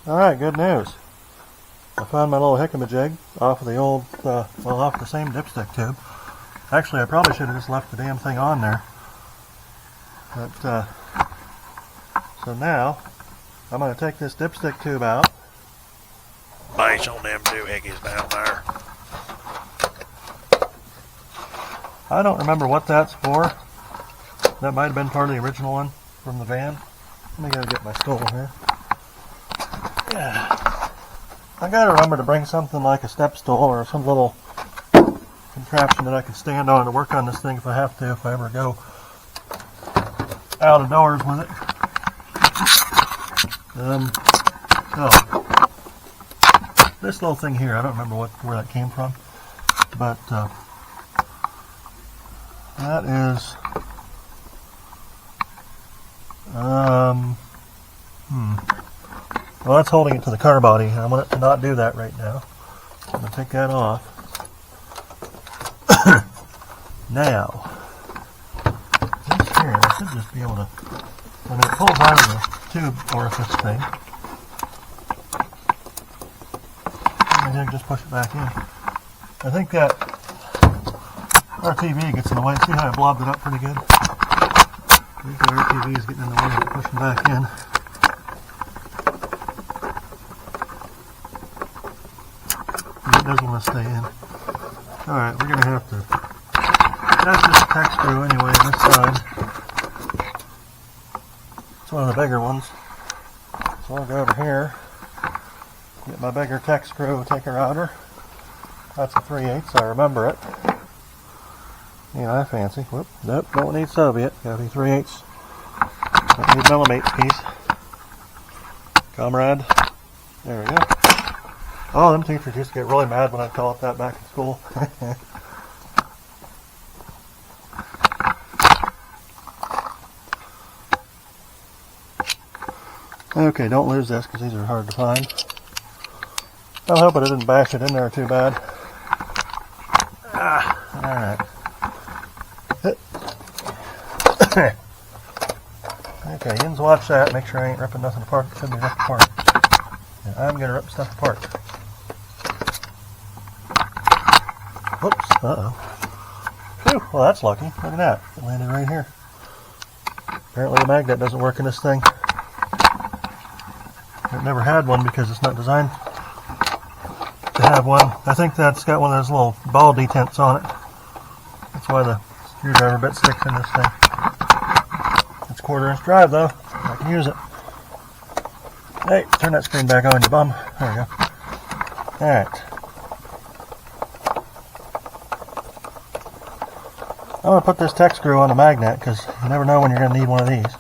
Alright, good news. I found my little jig off of the old, off the same dipstick tube. Actually, I probably should have just left the damn thing on there. But, so now, I'm going to take this dipstick tube out. Base on them doohickeys down there. I don't remember what that's for. That might have been part of the original one from the van. Let me go get my stool here. Yeah. I gotta remember to bring something like a step stool or some little contraption that I can stand on to work on this thing if I have to, if I ever go out of doors with it. This little thing here, I don't remember where that came from, but that is well, that's holding it to the car body. I want it to not do that right now. I'm going to take that off. Now, this here, I should just be able to, when it pulls out of the tube orifice thing, I just push it back in. I think that RTV gets in the way. See how I blobbed it up pretty good? I think the RTV is getting in the way of it pushing back in. It doesn't want to stay in. Alright, we're going to have to... That's just a tack screw anyway on this side. It's one of the bigger ones. So I'll go over here, get my bigger tack screw, take her outer. That's a 3/8, I remember it. Ain't I fancy? Whoop, nope, don't need Soviet. Gotta be 3/8. Don't need millimeter piece. Comrade. There we go. Oh, them teachers used to get really mad when I call it that back in school. Okay, don't lose this because these are hard to find. I hope I didn't bash it in there too bad. Alright. Okay, you watch that. Make sure I ain't ripping nothing apart. It should be ripped apart. Yeah, I'm going to rip stuff apart. Whoops. Uh-oh. Phew, well that's lucky. Look at that. It landed right here. Apparently the magnet doesn't work in this thing. I've never had one because it's not designed to have one. I think that's got one of those little ball detents on it. That's why the screwdriver bit sticks in this thing. It's 1/4 inch drive though. I can use it. Hey, turn that screen back on, you bum. There we go. Alright. I'm going to put this tack screw on the magnet because you never know when you're going to need one of these.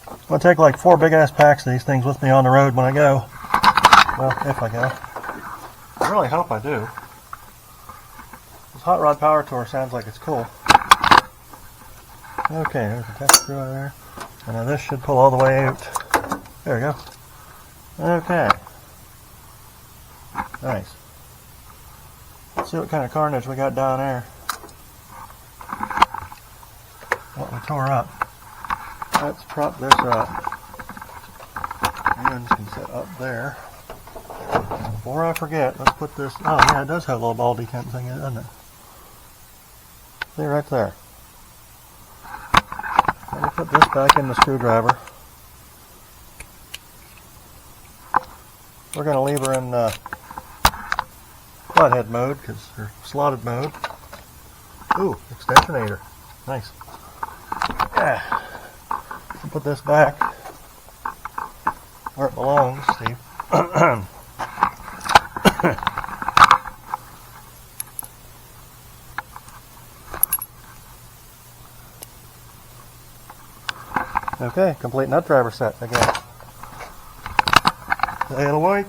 I'm going to take like 4 big ass packs of these things with me on the road when I go. Well, if I go. I really hope I do. This Hot Rod Power Tour sounds like it's cool. Okay, there's a tack screw on there. And now this should pull all the way out. There we go. Okay. Nice. Let's see what kind of carnage we got down there. What we tore up. Let's prop this up. Hands can sit up there. Before I forget, let's put this... Oh yeah, it does have a little ball detent thing in it, doesn't it? See right there. Let me put this back in the screwdriver. We're going to leave her in flathead mode, or slotted mode. Ooh, extensionator. Nice. Yeah. Put this back where it belongs, Steve. Okay, complete nut driver set again. That'll work.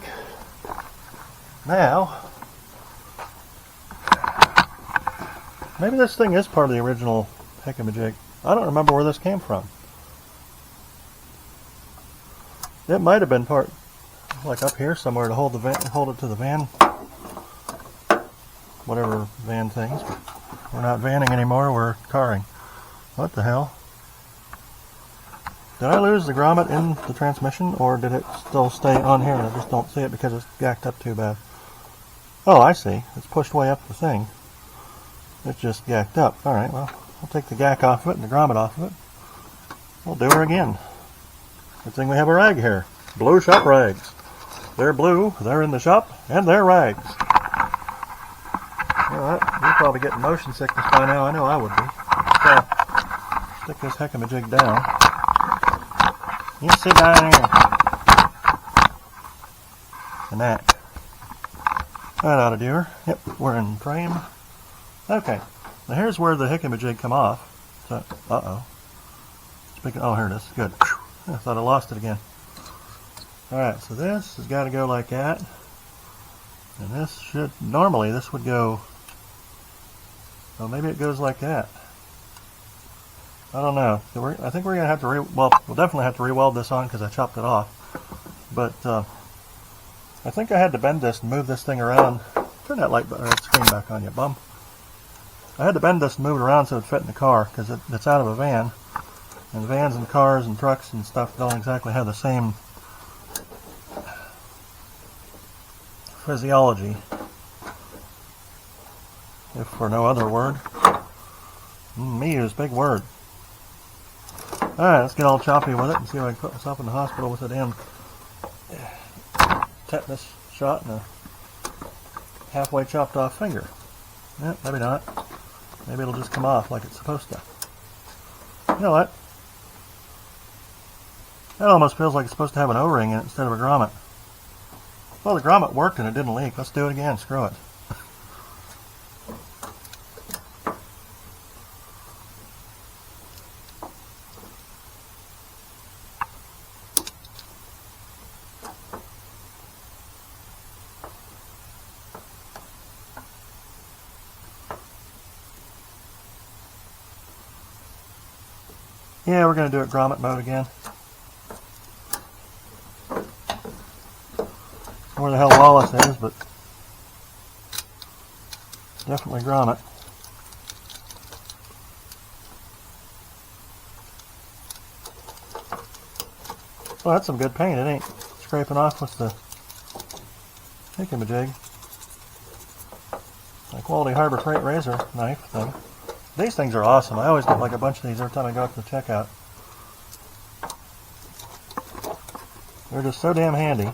Now, maybe this thing is part of the original jig. I don't remember where this came from. It might have been part, like up here somewhere, to hold it to the van, whatever van things. We're not vanning anymore. We're carring. What the hell? Did I lose the grommet in the transmission, or did it still stay on here and I just don't see it because it's gacked up too bad? Oh, I see. It's pushed way up the thing. It's just gacked up. Alright, well, I'll take the gack off of it and the grommet off of it. We'll do her again. Good thing we have a rag here. Blue shop rags. They're blue, they're in the shop, and they're rags. Alright, you're probably getting motion sickness by now. I know I would be. So, stick this heckamajig down. You sit down here. And that. That ought to do her. Yep, we're in frame. Okay, now here's where the hickamajig come off. So, uh-oh. Oh, here it is. Good. I thought I lost it again. Alright, so this has got to go like that. And this should, normally this would go, well, maybe it goes like that. I don't know. I think we're going to have to, we'll definitely have to re-weld this on because I chopped it off. But I think I had to bend this and move this thing around. Turn that light screen back on, you bum. I had to bend this and move it around so it would fit in the car because it's out of a van. And vans and cars and trucks and stuff don't exactly have the same physiology, if for no other word. Me is a big word. Alright, let's get all choppy with it and see if I can put myself in the hospital with a damn tetanus shot and a halfway chopped off finger. Maybe not. Maybe it'll just come off like it's supposed to. You know what? That almost feels like it's supposed to have an O-ring in it instead of a grommet. Well, the grommet worked and it didn't leak. Let's do it again. Screw it. Yeah, we're going to do it grommet mode again. Where the hell Wallace is, but definitely grommet. Well, that's some good paint. It ain't scraping off with the hickamajig. My quality Harbor Freight razor knife thing. These things are awesome. I always get like a bunch of these every time I go out to the checkout. They're just so damn handy.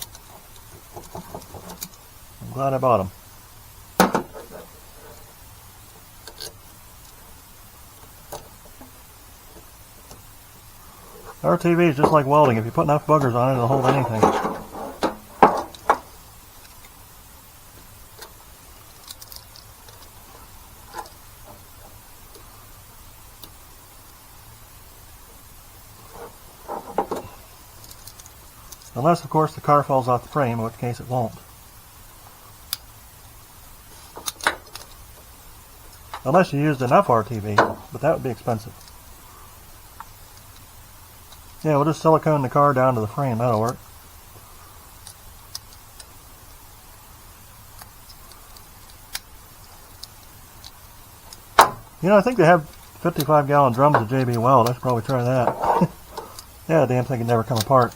I'm glad I bought them. RTV is just like welding. If you put enough buggers on it, it'll hold anything. Unless, of course, the car falls off the frame, in which case it won't. Unless you used enough RTV, but that would be expensive. Yeah, we'll just silicone the car down to the frame. That'll work. You know, I think they have 55-gallon drums of JB Weld. I should probably try that. Yeah, the damn thing can never come apart.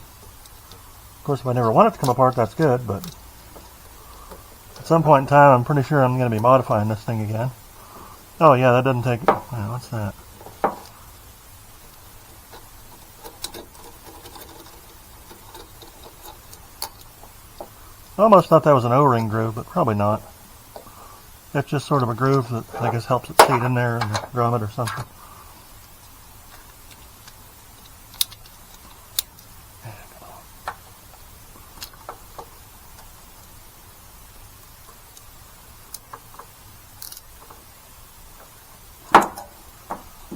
Of course, if I never want it to come apart, that's good, but at some point in time, I'm pretty sure I'm going to be modifying this thing again. Oh, yeah, that doesn't take... Oh, what's that? I almost thought that was an O-ring groove, but probably not. It's just sort of a groove that I guess helps it seat in there in the grommet or something.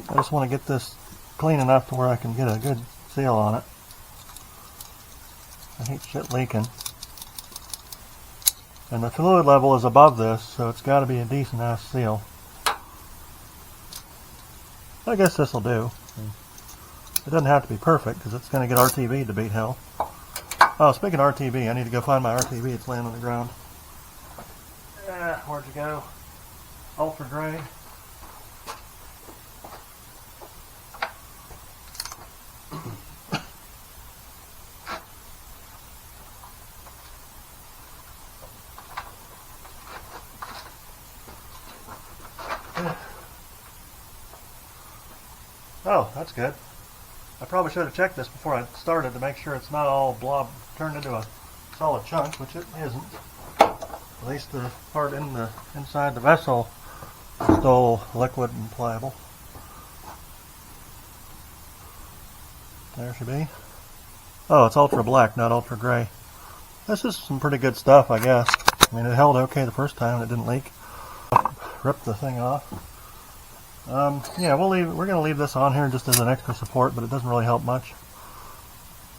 I just want to get this clean enough to where I can get a good seal on it. I hate shit leaking. And the fluid level is above this, so it's got to be a decent ass seal. I guess this will do. It doesn't have to be perfect because it's going to get RTV to beat hell. Oh, speaking of RTV, I need to go find my RTV. It's laying on the ground. Where'd you go? Ultra gray. Oh, that's good. I probably should have checked this before I started to make sure it's not all blob turned into a solid chunk, which it isn't. At least the part inside the vessel is still liquid and pliable. There should be. Oh, it's ultra black, not ultra gray. This is some pretty good stuff, I guess. I mean, it held okay the first time and it didn't leak. Rip the thing off. Yeah, we're going to leave this on here just as an extra support, but it doesn't really help much.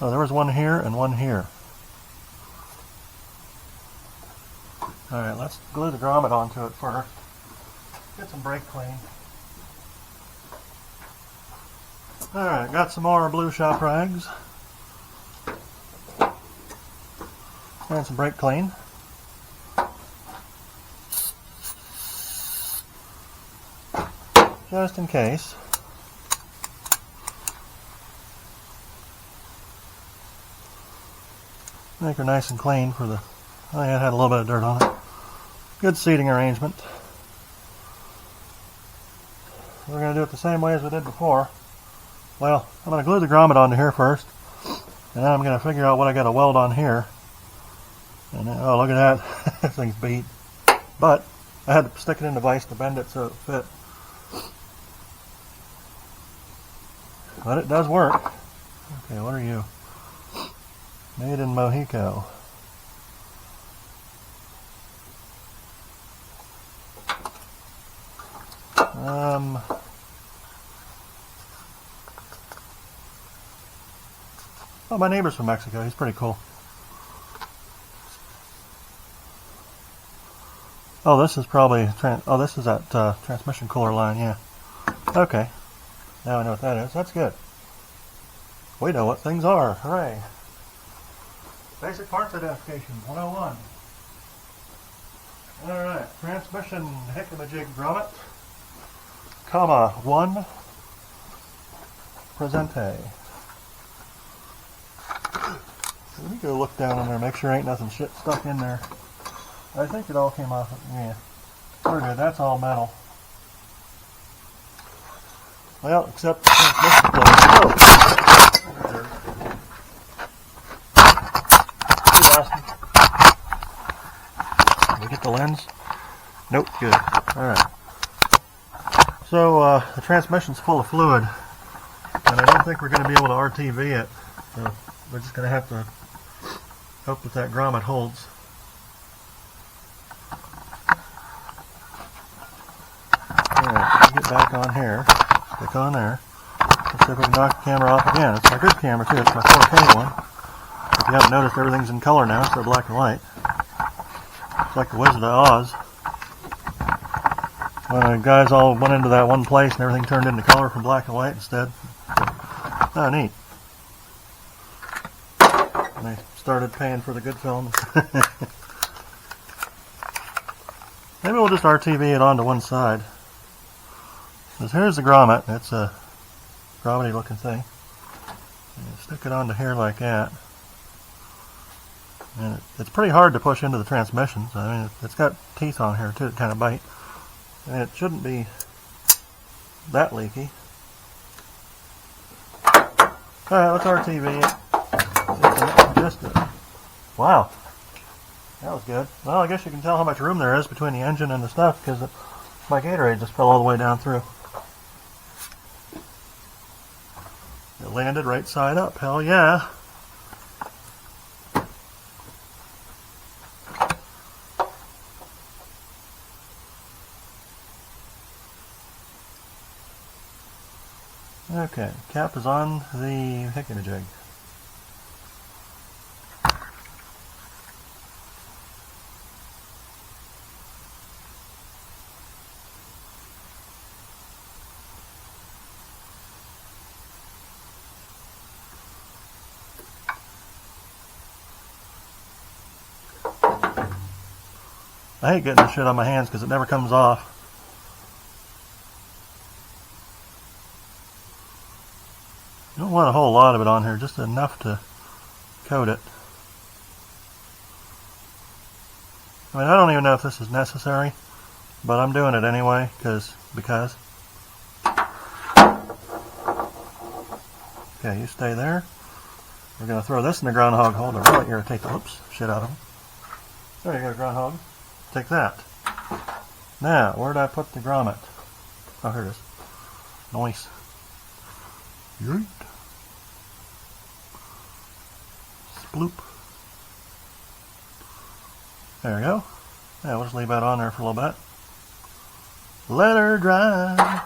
Oh, there was one here and one here. Alright, let's glue the grommet onto it first. Get some brake clean. Alright, got some more blue shop rags. And some brake clean. Just in case. Make her nice and clean for the... Oh yeah, it had a little bit of dirt on it. Good seating arrangement. We're going to do it the same way as we did before. Well, I'm going to glue the grommet onto here first. And then I'm going to figure out what I got to weld on here. And then, oh, look at that. This thing's beat. But I had to stick it in the vise to bend it so it fit. But it does work. Okay, what are you? Made in Mohico. Oh, my neighbor's from Mexico. He's pretty cool. Oh, this is probably... Oh, this is that transmission cooler line, yeah. Okay. Now I know what that is. That's good. We know what things are. Hooray. Basic parts identification, 101. Alright, transmission hickey-majig grommet, comma, 1, presente. Let me go look down in there, make sure ain't nothing shit stuck in there. I think it all came off. Yeah. We're good, that's all metal. Well, except the transmission plate. Did we get the lens? Nope, good. Alright. So, the transmission's full of fluid, and I don't think we're going to be able to RTV it. So, we're just going to have to hope that that grommet holds. Alright, get back on here. Stick on there. Let's see if we can knock the camera off again. It's my good camera too, it's my 4K one. If you haven't noticed, everything's in color now instead of black and white. It's like the Wizard of Oz. When the guys all went into that one place and everything turned into color from black and white instead. Oh, neat. And they started paying for the good films. Maybe we'll just RTV it onto one side. Because here's the grommet. It's a grommety looking thing. And stick it onto here like that. And it's pretty hard to push into the transmissions. I mean, it's got teeth on here too that kind of bite. And it shouldn't be that leaky. Alright, let's RTV it. Wow. That was good. Well, I guess you can tell how much room there is between the engine and the stuff because my Gatorade just fell all the way down through. It landed right side up. Hell yeah. Okay, cap is on the hickey-majig. I hate getting this shit on my hands because it never comes off. You don't want a whole lot of it on here, just enough to coat it. I mean, I don't even know if this is necessary, but I'm doing it anyway, because. Okay, you stay there. We're going to throw this in the groundhog hole to really irritate the shit out of them. There you go, groundhog. Take that. Now, where did I put the grommet? Oh, here it is. Nice. Yeet. Sploop. There we go. Yeah, we'll just leave that on there for a little bit. Let her dry.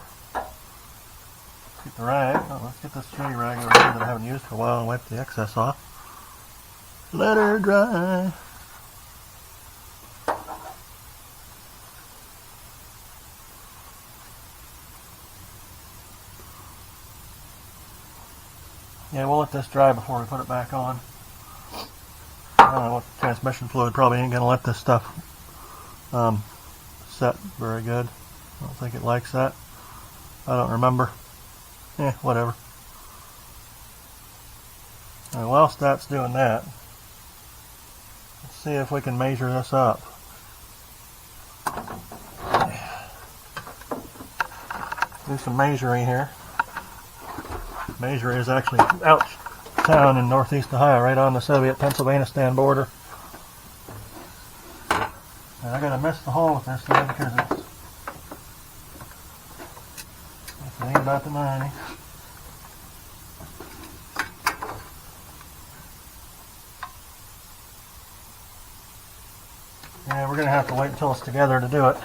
Get the rag. Oh, let's get this shitty rag over here that I haven't used for a while and wipe the excess off. Let her dry. Yeah, we'll let this dry before we put it back on. I don't know what transmission fluid probably ain't going to let this stuff set very good. I don't think it likes that. I don't remember. Whatever. And whilst that's doing that, let's see if we can measure this up. Do some measuring here. Measure is actually out town in northeast Ohio, right on the Soviet-Pennsylvania border. And I gotta miss the hole with this thing because it ain't about the 90. Yeah, we're gonna have to wait until it's together to do it.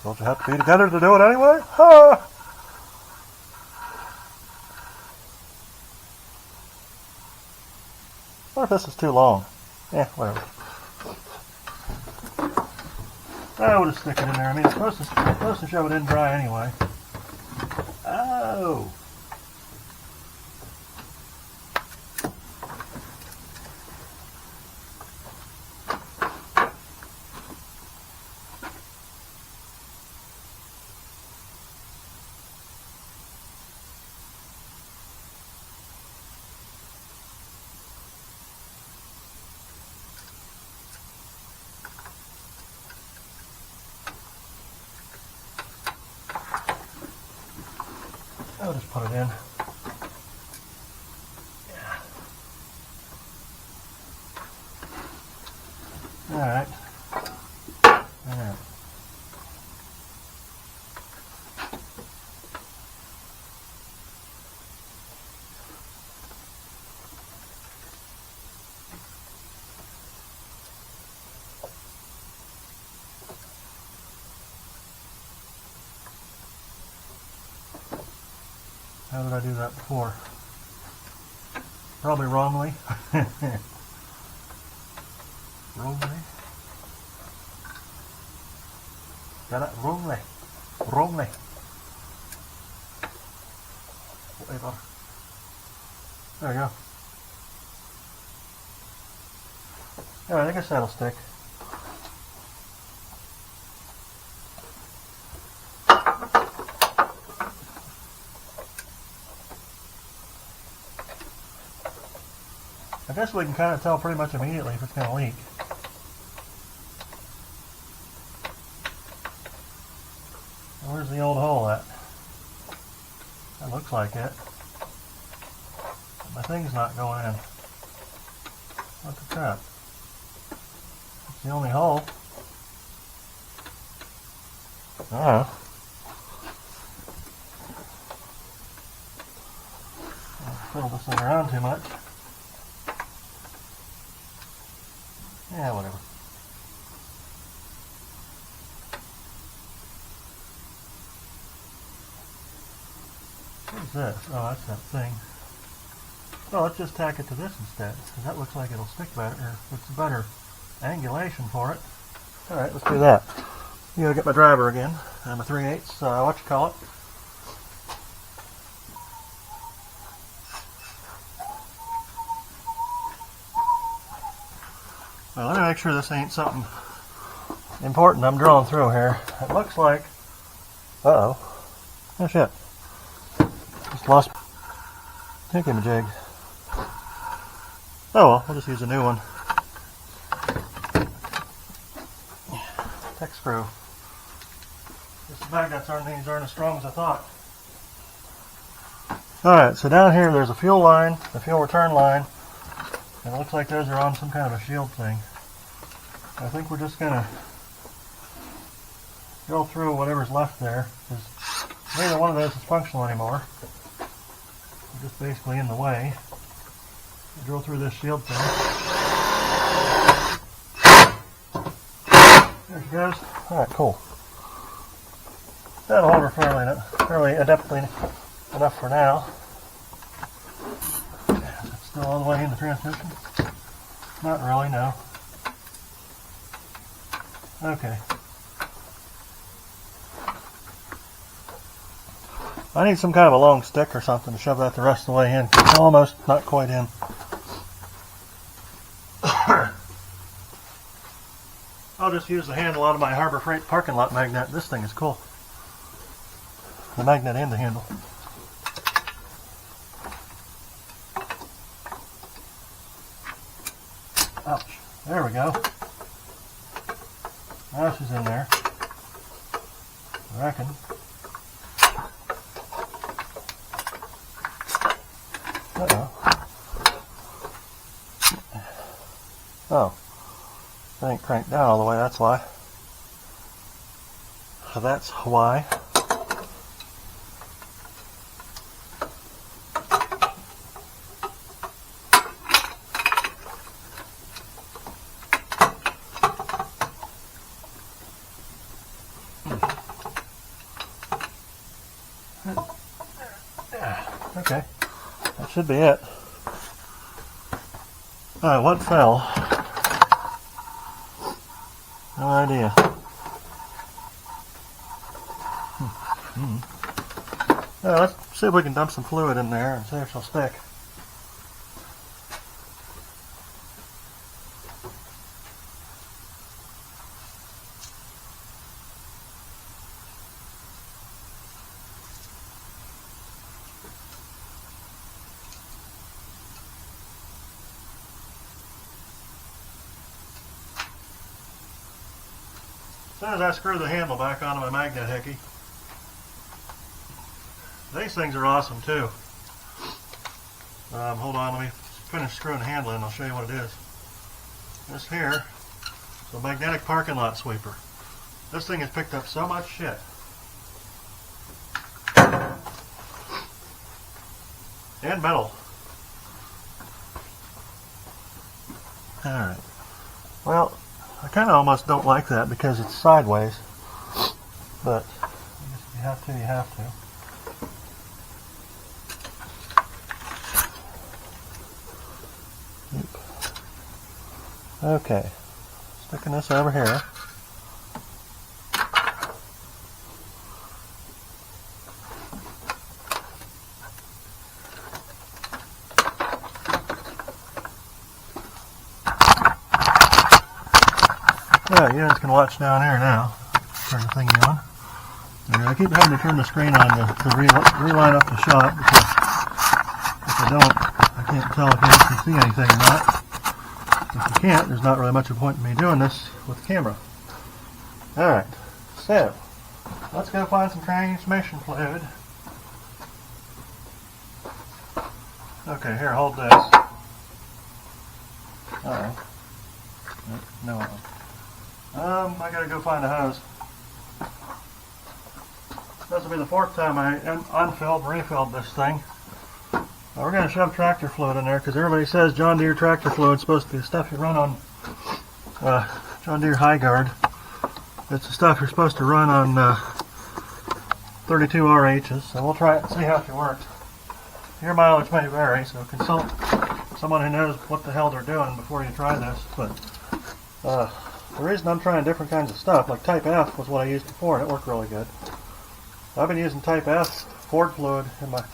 Don't you have to be together to do it anyway? Ha! What if this is too long? Whatever. We'll just stick it in there. I mean, it's supposed to show it didn't dry anyway. Oh! I'll just put it in. Yeah. Alright. Alright. How did I do that before? Probably wrongly. Wrongly. Got it? Wrongly. Wrongly. Whatever. There you go. Alright, I guess that'll stick. I guess we can kind of tell pretty much immediately if it's going to leak. Where's the old hole at? That looks like it. My thing's not going in. What the crap? It's the only hole. Oh. I'll fiddle this thing around too much. Yeah, whatever. What is this? Oh, that's that thing. Well, let's just tack it to this instead, because that looks like it'll stick better, or it's a better angulation for it. Alright, let's do that. I'm going to get my driver again. I'm a 3/8, what you call it. Well, let me make sure this ain't something important I'm drawing through here. It looks like... Uh-oh. Oh, shit. Just lost... Thingamajig. Oh well, we'll just use a new one. Tech screw. This magnuts aren't as strong as I thought. Alright, so down here there's a fuel line, a fuel return line, and it looks like those are on some kind of a shield thing. I think we're just going to go through whatever's left there, because neither one of those is functional anymore. They're just basically in the way. Drill through this shield thing. There she goes. Alright, cool. That'll hold her fairly adeptly enough for now. Is it still all the way in the transmission? Not really, no. Okay. I need some kind of a long stick or something to shove that the rest of the way in. It's almost not quite in. I'll just use the handle out of my Harbor Freight parking lot magnet. This thing is cool. The magnet and the handle. Ouch. There we go. Now she's in there. I reckon. Oh, it ain't cranked down all the way, that's why. So that's why. Okay, that should be it. Alright, what fell? No idea. Well, let's see if we can dump some fluid in there and see if she'll stick. As soon as I screw the handle back onto my magnet hickey. These things are awesome too. Hold on, let me finish screwing the handle in and I'll show you what it is. This here is a magnetic parking lot sweeper. This thing has picked up so much shit. And metal. Alright. Well, I kind of almost don't like that because it's sideways, but I guess if you have to, you have to. Okay, sticking this over here. Yeah, you guys can watch down here now. Turn the thingy on. And I keep having to turn the screen on to reline up the shot because if I don't, I can't tell if you can see anything or not. If you can't, there's not really much of a point in me doing this with the camera. Alright, so let's go find some transmission fluid. Okay, here, hold this. Uh-oh. No. I gotta go find a hose. This will be the fourth time I unfilled and refilled this thing. Now we're going to shove tractor fluid in there because everybody says John Deere tractor fluid is supposed to be the stuff you run on John Deere High Guard. It's the stuff you're supposed to run on 32 RHs, so we'll try it and see how it works. Your mileage may vary, so consult someone who knows what the hell they're doing before you try this. But the reason I'm trying different kinds of stuff, like Type F was what I used before and it worked really good. I've been using Type F Ford fluid in my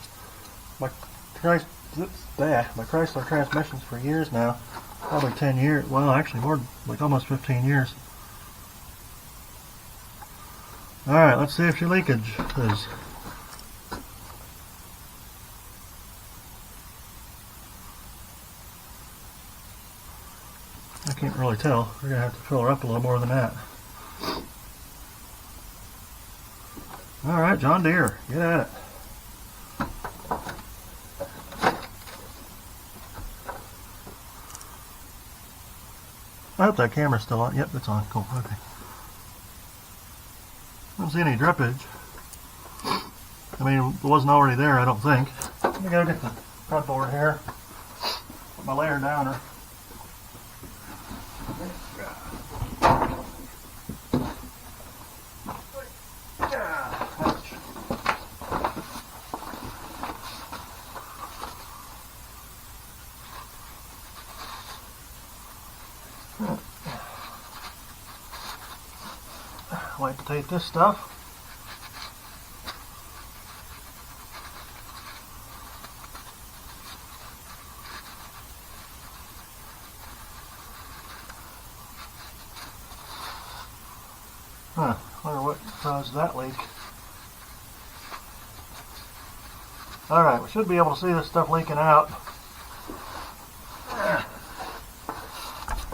Chrysler transmissions for years now. Probably 10 years. Well, actually more, like almost 15 years. Alright, let's see if your leakage is. I can't really tell. We're going to have to fill her up a little more than that. Alright, John Deere, get at it. I hope that camera's still on. Yep, it's on. Cool. Okay. I don't see any drippage. I mean, it wasn't already there, I don't think. Let me go get the front board here. Put my layer downer. Wipe to tape this stuff. Huh, wonder what caused that leak. Alright, we should be able to see this stuff leaking out.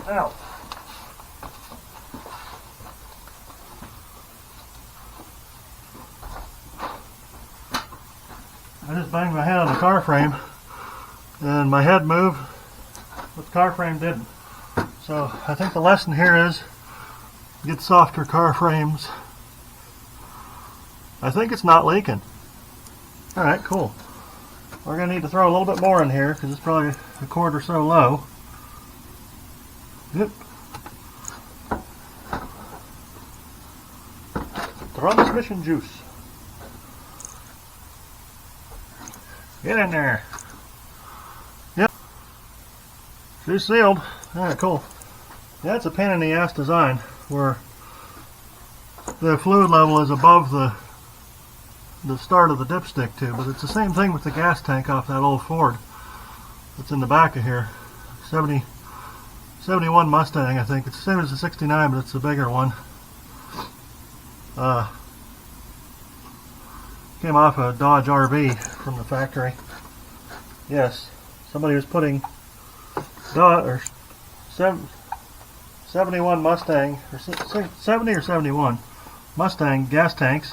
Ow. I just banged my head on the car frame and my head moved, but the car frame didn't. So I think the lesson here is get softer car frames. I think it's not leaking. Alright, cool. We're going to need to throw a little bit more in here because it's probably a quart or so low. Yep. Transmission juice. Get in there. Yep. She's sealed. Alright, cool. That's a pain in the ass design where the fluid level is above the start of the dipstick tube, but it's the same thing with the gas tank off that old Ford that's in the back of here. 71 Mustang, I think. It's the same as the 69, but it's the bigger one. Came off a Dodge RV from the factory. Yes, somebody was putting 71 Mustang, or 70 or 71 Mustang gas tanks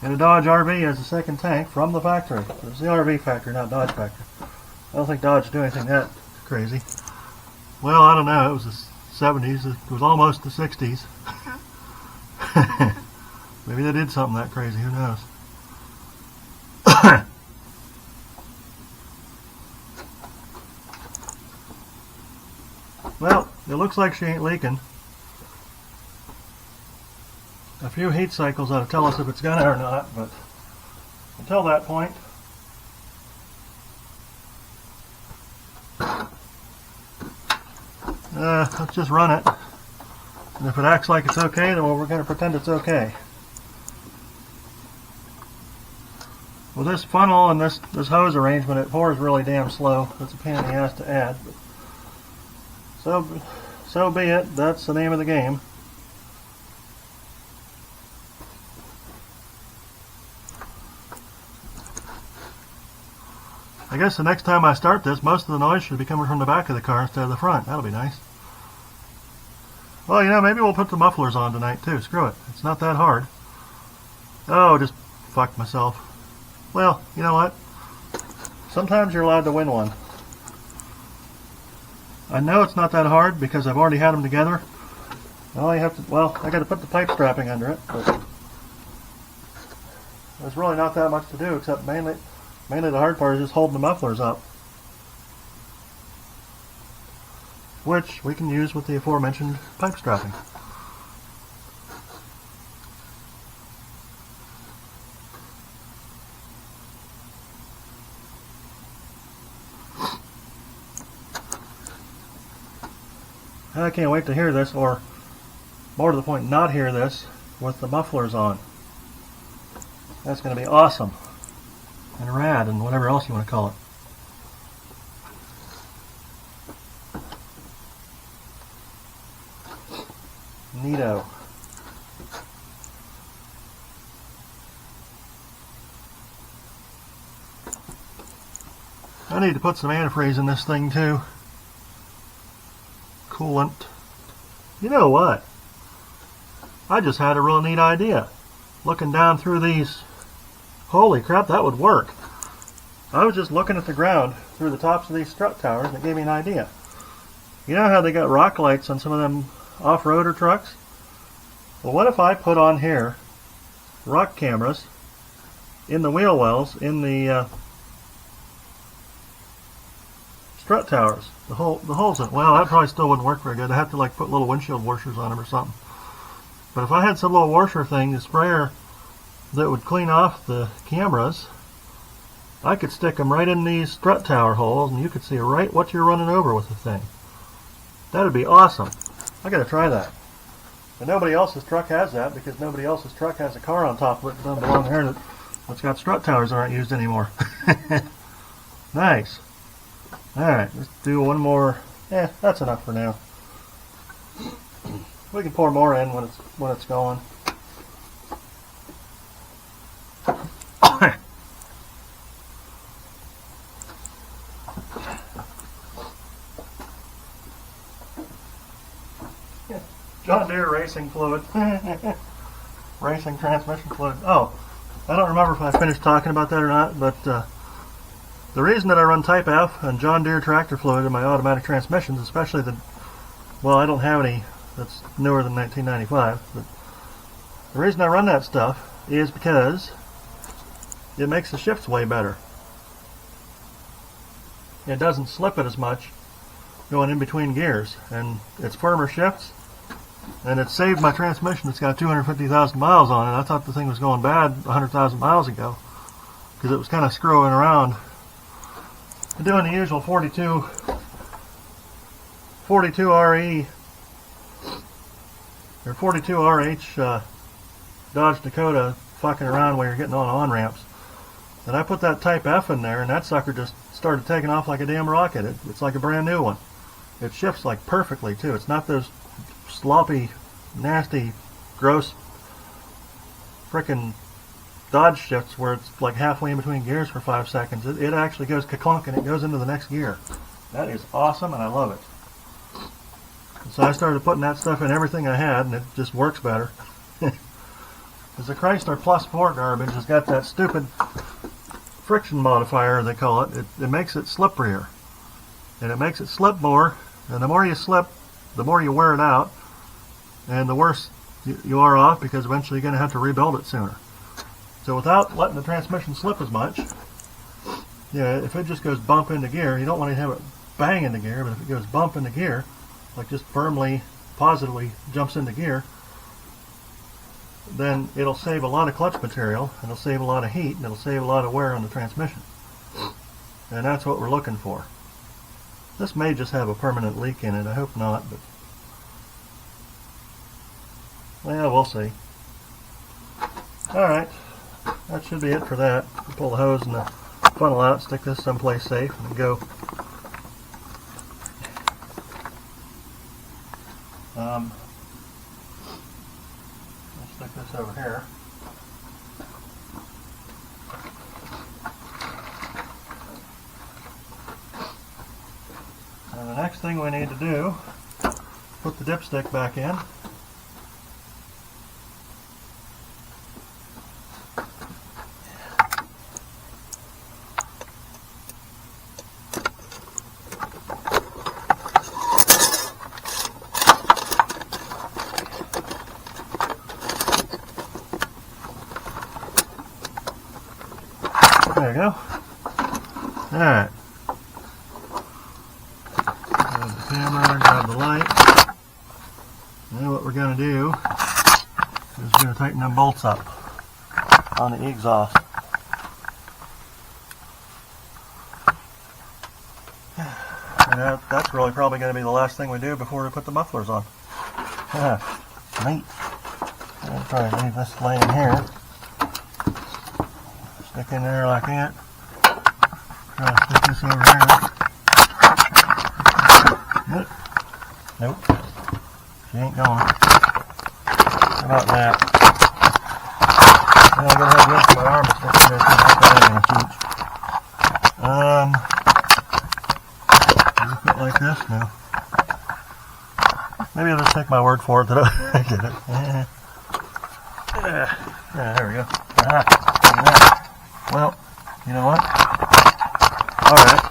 and a Dodge RV as a second tank from the factory. It was the RV factory, not Dodge factory. I don't think Dodge did anything that crazy. Well, I don't know. It was the 70s. It was almost the 60s. Maybe they did something that crazy. Who knows? Well, it looks like she ain't leaking. A few heat cycles ought to tell us if it's gonna or not, but until that point, let's just run it. And if it acts like it's okay, then we're going to pretend it's okay. With this funnel and this hose arrangement, it pours really damn slow. That's a pain in the ass to add. But so be it. That's the name of the game. I guess the next time I start this, most of the noise should be coming from the back of the car instead of the front. That'll be nice. Well, you know, maybe we'll put the mufflers on tonight too. Screw it. It's not that hard. Oh, just fucked myself. Well, you know what? Sometimes you're allowed to win one. I know it's not that hard because I've already had them together. All you have to, well, I got to put the pipe strapping under it, but there's really not that much to do except mainly the hard part is just holding the mufflers up, which we can use with the aforementioned pipe strapping. I can't wait to hear this, or more to the point, not hear this with the mufflers on. That's going to be awesome and rad and whatever else you want to call it. Neato. I need to put some antifreeze in this thing too. Coolant. You know what? I just had a real neat idea. Looking down through these. Holy crap, that would work. I was just looking at the ground through the tops of these strut towers and it gave me an idea. You know how they got rock lights on some of them off-roader trucks? Well, what if I put on here rock cameras in the wheel wells, in the strut towers, the holes in it? Well, that probably still wouldn't work very good. I'd have to like put little windshield washers on them or something. But if I had some little washer thing, the sprayer that would clean off the cameras, I could stick them right in these strut tower holes, and you could see right what you're running over with the thing. That'd be awesome. I gotta try that. But nobody else's truck has that, because nobody else's truck has a car on top of it that doesn't belong here that's got strut towers that aren't used anymore. Nice. Alright, let's do one more. That's enough for now. We can pour more in when it's going. John Deere racing fluid. Racing transmission fluid. Oh, I don't remember if I finished talking about that or not, but the reason that I run Type F and John Deere tractor fluid in my automatic transmissions, especially well, I don't have any that's newer than 1995, but the reason I run that stuff is because it makes the shifts way better. It doesn't slip it as much going in between gears, and it's firmer shifts, and it saved my transmission. It's got 250,000 miles on it. I thought the thing was going bad 100,000 miles ago because it was kind of screwing around and doing the usual 42 RE or 42 RH Dodge Dakota fucking around while you're getting on ramps. And I put that Type F in there, and that sucker just started taking off like a damn rocket. It's like a brand new one. It shifts like perfectly too. It's not those sloppy, nasty, gross frickin' Dodge shifts where it's like halfway in between gears for 5 seconds. It actually goes ka-clunk and it goes into the next gear. That is awesome, and I love it. So I started putting that stuff in everything I had, and it just works better. Because the Chrysler Plus 4 garbage has got that stupid friction modifier, they call it. It makes it slipperier. And it makes it slip more, and the more you slip, the more you wear it out, and the worse you are off, because eventually you're going to have to rebuild it sooner. So without letting the transmission slip as much, if it just goes bump into gear, you don't want to have it bang into gear, but if it goes bump into gear, like just firmly, positively jumps into gear, then it'll save a lot of clutch material, and it'll save a lot of heat, and it'll save a lot of wear on the transmission. And that's what we're looking for. This may just have a permanent leak in it. I hope not, but well, we'll see. Alright, that should be it for that. Pull the hose and the funnel out, stick this someplace safe, and go. Let's stick this over here. And the next thing we need to do, put the dipstick back in. There you go. Alright. Grab the camera, grab the light. Now what we're going to do is we're going to tighten them bolts up on the exhaust. And that's really probably going to be the last thing we do before we put the mufflers on. Neat. I'm going to try to leave this laying here. Stick in there like that. Try to stick this over here. Nope. She ain't going. How about that? I'm going to have this in my arm and stick in there so I just put it like this now. Maybe I'll just take my word for it that I did it. Yeah, there we go. Well, you know what? Alright.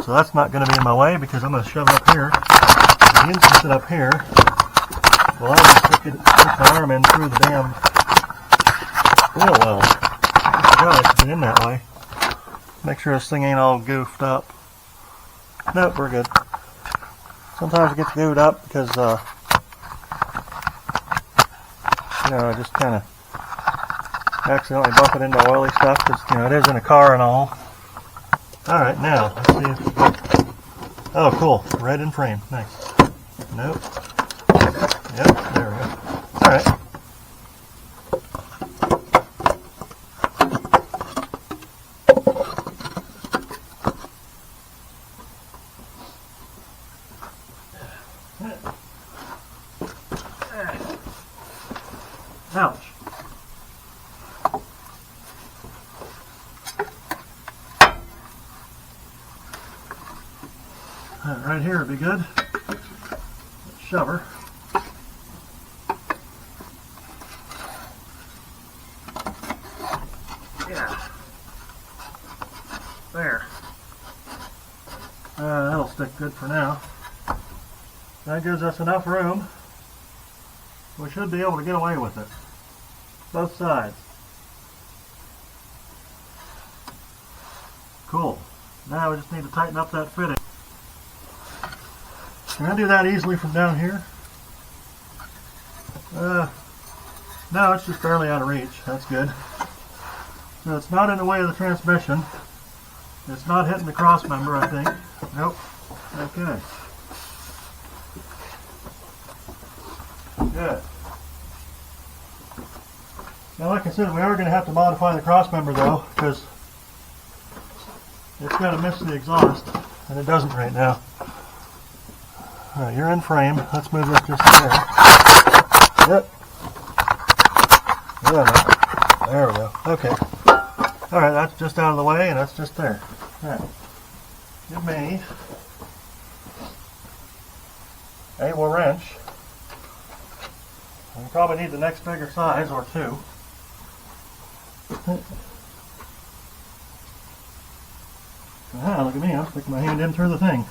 So that's not going to be in my way because I'm going to shove it up here. The engine sit up here. Well, I'll just stick my arm in through the damn wheel well. I forgot I should get in that way. Make sure this thing ain't all goofed up. Nope, we're good. Sometimes it gets goofed up because, I just kind of accidentally bump it into oily stuff because, it is in a car and all. Alright, now, let's see if... Oh, cool. Red in frame. Nice. Nope. Yep, there we go. Alright. Ouch. Right here would be good. Shover. Yeah. There. That'll stick good for now. That gives us enough room. We should be able to get away with it. Both sides. Cool. Now we just need to tighten up that fitting. Can I do that easily from down here? No, it's just barely out of reach. That's good. So it's not in the way of the transmission. It's not hitting the cross member, I think. Nope. Okay. Good. Now, like I said, we are going to have to modify the cross member though, because it's got to miss the exhaust, and it doesn't right now. Alright, you're in frame. Let's move this just there. Yep. Yeah, there we go. Okay. Alright, that's just out of the way, and that's just there. Alright. Give me a wrench. We probably need the next bigger size, or two. Ah, look at me, I'm sticking my hand in through the thing.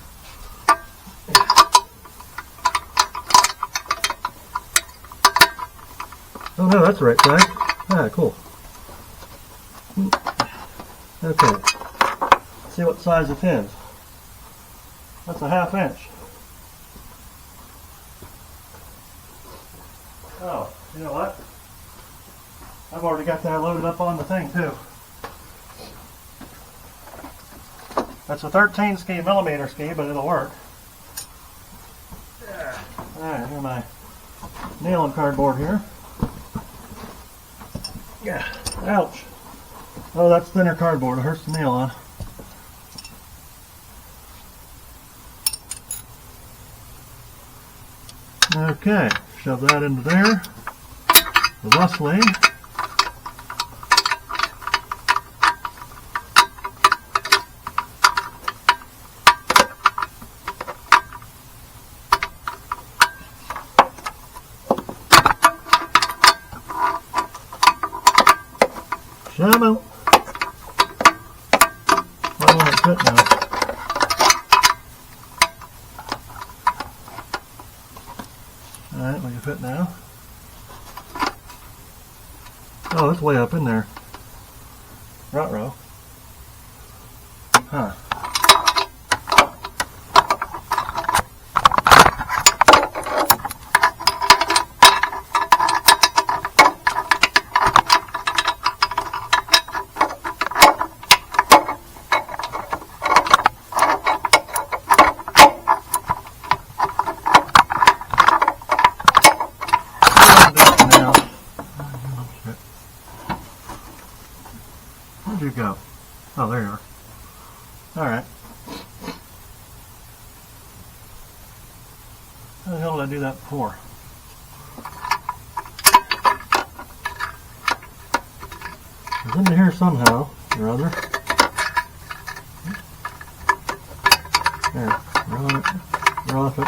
Oh no, that's the right size. Ah, cool. Okay. Let's see what size it is. That's a 1/2 inch. Oh, you know what? I've already got that loaded up on the thing too. That's a 13 millimeter ski, but it'll work. Alright, here's my nail and cardboard here. Yeah. Ouch. Oh, that's thinner cardboard. It hurts the nail on. Okay. Shove that into there. Thusly. Shove out. Why won't it fit now? Alright, we can fit now. Oh, it's way up in there. Ruh-roh. Huh. Where'd you go? Oh, there you are. Alright. How the hell did I do that before? It's into here somehow or other. There. We're off it.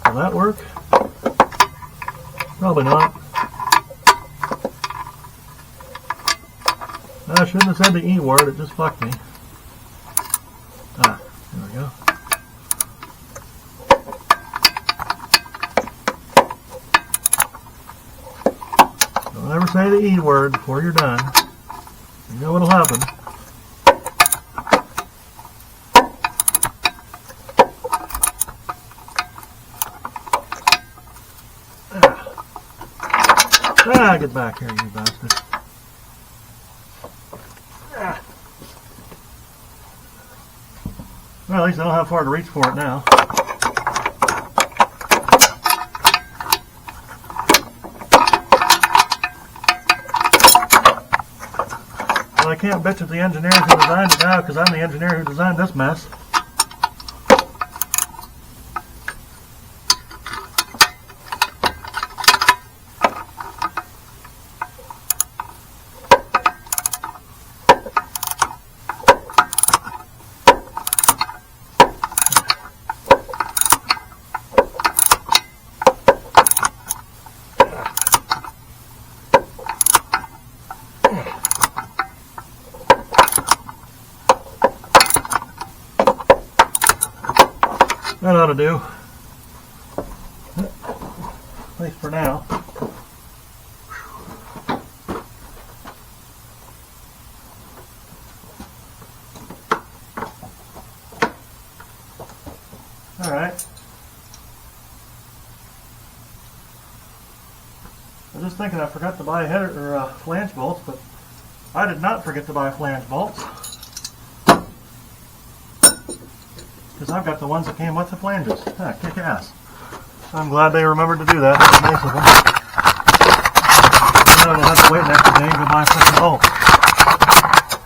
Will that work? Probably not. I shouldn't have said the E word, it just fucked me. Ah, there we go. Don't ever say the E word before you're done. You know what'll happen. Ah, get back here, you bastard. Ah. Well, at least I don't have far to reach for it now. Well, I can't bitch at the engineers who designed it now because I'm the engineer who designed this mess. That ought to do. At least for now. Alright. I was just thinking I forgot to buy header or flange bolts, but I did not forget to buy flange bolts. Because I've got the ones that came with the flanges. Ah, kick ass. I'm glad they remembered to do that. That's nice of them. Now we'll have to wait an extra day and go buy freaking bolts.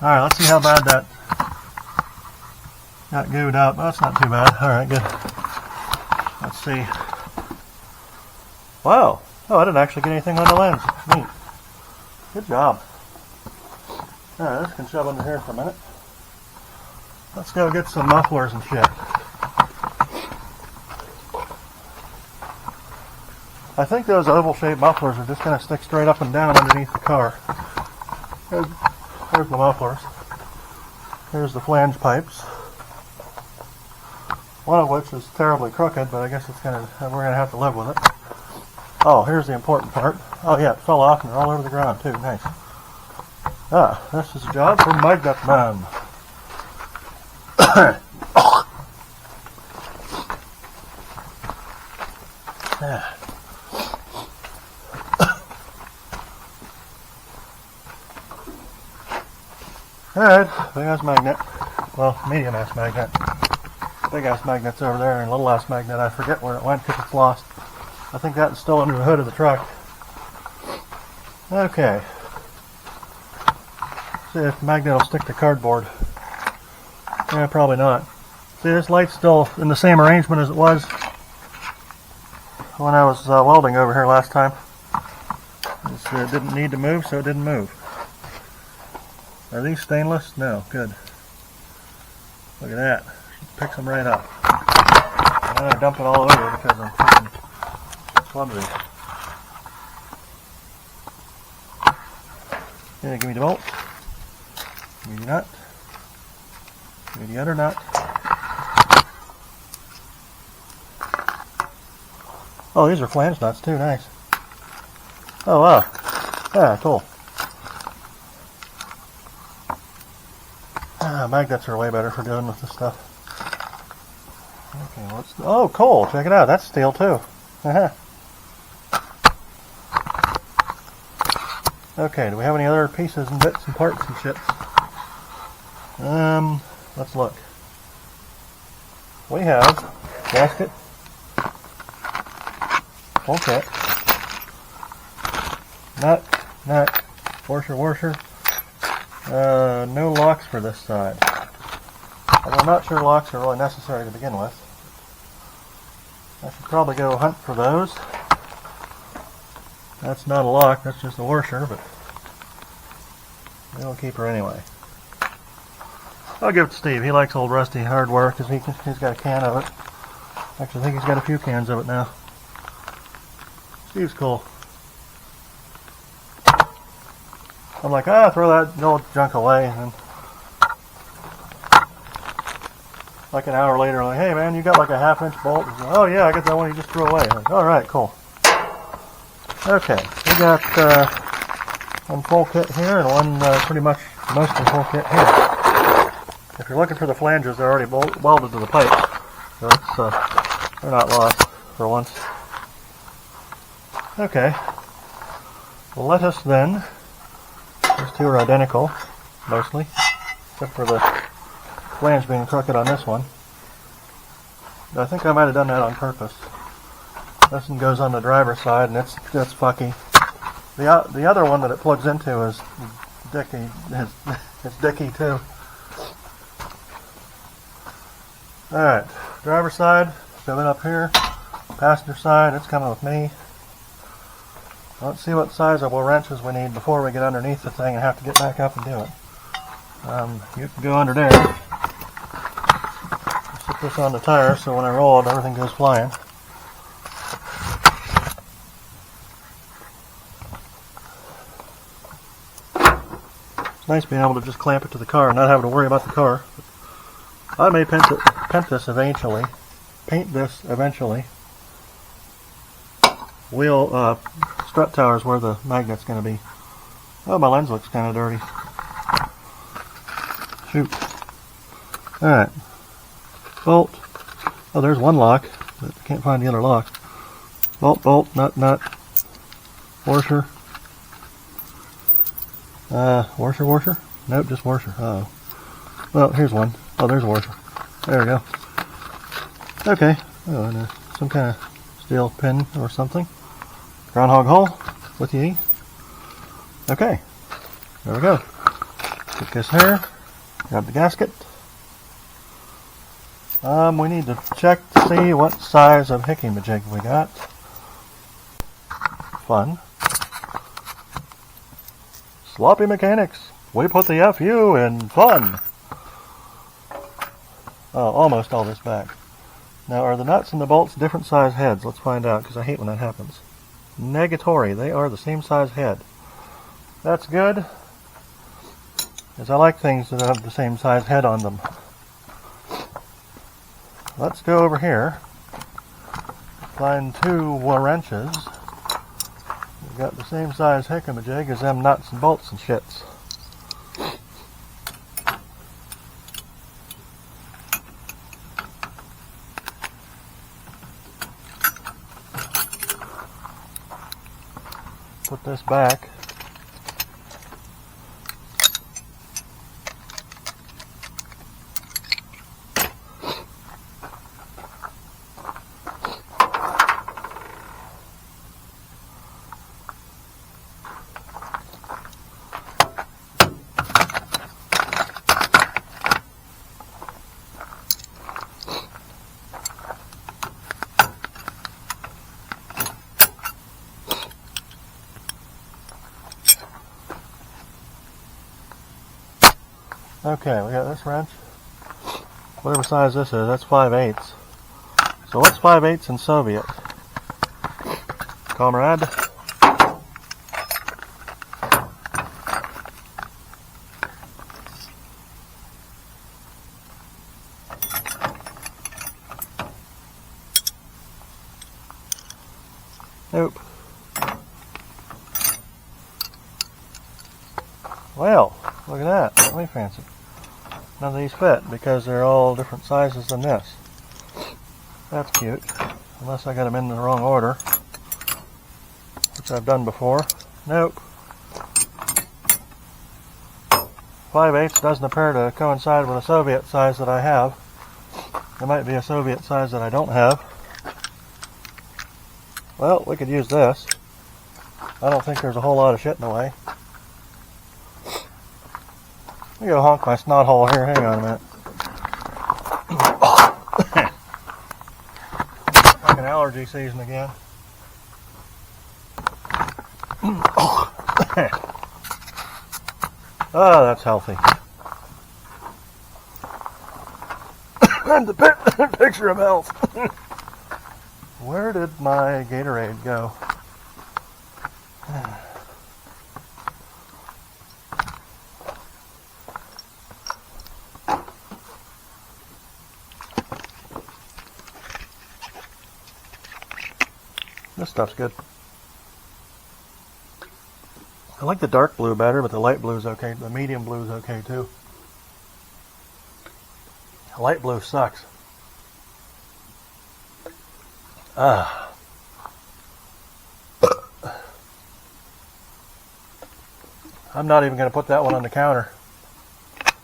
Alright, let's see how bad that got gooed up. Oh, that's not too bad. Alright, good. Let's see. Wow. Oh, I didn't actually get anything on the lens. Neat. Good job. Alright, this can shove under here for a minute. Let's go get some mufflers and shit. I think those oval-shaped mufflers are just going to stick straight up and down underneath the car. There's the mufflers. Here's the flange pipes. One of which is terribly crooked, but I guess we're going to have to live with it. Oh, here's the important part. Oh yeah, it fell off and they're all over the ground too. Nice. Ah, this is a job for Magnet Man. Yeah. Alright, big ass magnet. Well, medium ass magnet. Big ass magnet's over there, and little ass magnet, I forget where it went because it's lost. I think that's still under the hood of the truck. Okay. See if the magnet will stick to cardboard. Yeah, probably not. See, this light's still in the same arrangement as it was when I was welding over here last time. It didn't need to move, so it didn't move. Are these stainless? No, good. Look at that. Picks them right up. And I dump it all over because I'm freaking clumsy. Yeah, give me the bolt. Give me the nut. Give me the other nut. Oh, these are flange nuts too, nice. Oh wow. Yeah, cool. Magnets are way better for dealing with this stuff. Okay, oh, cool. Check it out. That's steel too. Okay, do we have any other pieces and bits and parts and shit? Let's look. We have gasket, bulkhead, nut, washer. No locks for this side. I'm not sure locks are really necessary to begin with. I should probably go hunt for those. That's not a lock, that's just a washer, but we'll keep her anyway. I'll give it to Steve. He likes old rusty hardware because he's got a can of it. Actually, I think he's got a few cans of it now. Steve's cool. I'm like, throw that old junk away. And then, like an hour later, I'm like, hey man, you got like a 1/2 inch bolt? Like, oh yeah, I got that one you just threw away. Like, all right, cool. Okay, we got one full kit here and one pretty much mostly full kit here. If you're looking for the flanges, they're already welded to the pipe, so it's, they're not lost for once. Okay, well let us then, these two are identical, mostly, except for the flange being crooked on this one. I think I might have done that on purpose. This one goes on the driver's side and it's fucky. The other one that it plugs into is dicky. It's dicky too. Alright, driver's side, shove it up here. Passenger side, it's coming with me. Let's see what size of wrenches we need before we get underneath the thing and have to get back up and do it. You can go under there. Put this on the tire so when I roll it, everything goes flying. It's nice being able to just clamp it to the car and not having to worry about the car. I may paint this eventually. Wheel strut tower is where the magnet's going to be. Oh, my lens looks kind of dirty. Shoot. Alright. Bolt. Oh, there's one lock, but I can't find the other lock. Bolt, nut. Washer. Washer? Nope, just washer. Uh-oh. Well, here's one. Oh, there's a washer. There we go. Okay. Oh, and some kind of steel pin or something. Groundhog hole with the E. Okay. There we go. Put this here. Grab the gasket. We need to check to see what size of hickey-majig we got. Fun. Sloppy mechanics. We put the FU in fun. Oh, almost all this back. Now, are the nuts and the bolts different size heads? Let's find out, because I hate when that happens. Negatory. They are the same size head. That's good, as I like things that have the same size head on them. Let's go over here. Find two wrenches. We've got the same size hickey-majig as them nuts and bolts and shits. Put this back. Okay, we got this wrench. Whatever size this is, that's 5/8. So what's 5/8 in Soviet? Comrade? Nope. Well, look at that. That's really fancy. None of these fit because they're all different sizes than this. That's cute. Unless I got them in the wrong order, which I've done before. Nope. 5/8 doesn't appear to coincide with a Soviet size that I have. There might be a Soviet size that I don't have. Well, we could use this. I don't think there's a whole lot of shit in the way. I'm gonna honk my snot hole here. Hang on a minute. Fucking allergy season again. Oh, that's healthy. And the picture of health. Where did my Gatorade go? this stuff's good. I like the dark blue better, but the light blue is okay. The medium blue is okay too. The light blue sucks. Ah. I'm not even going to put that one on the counter.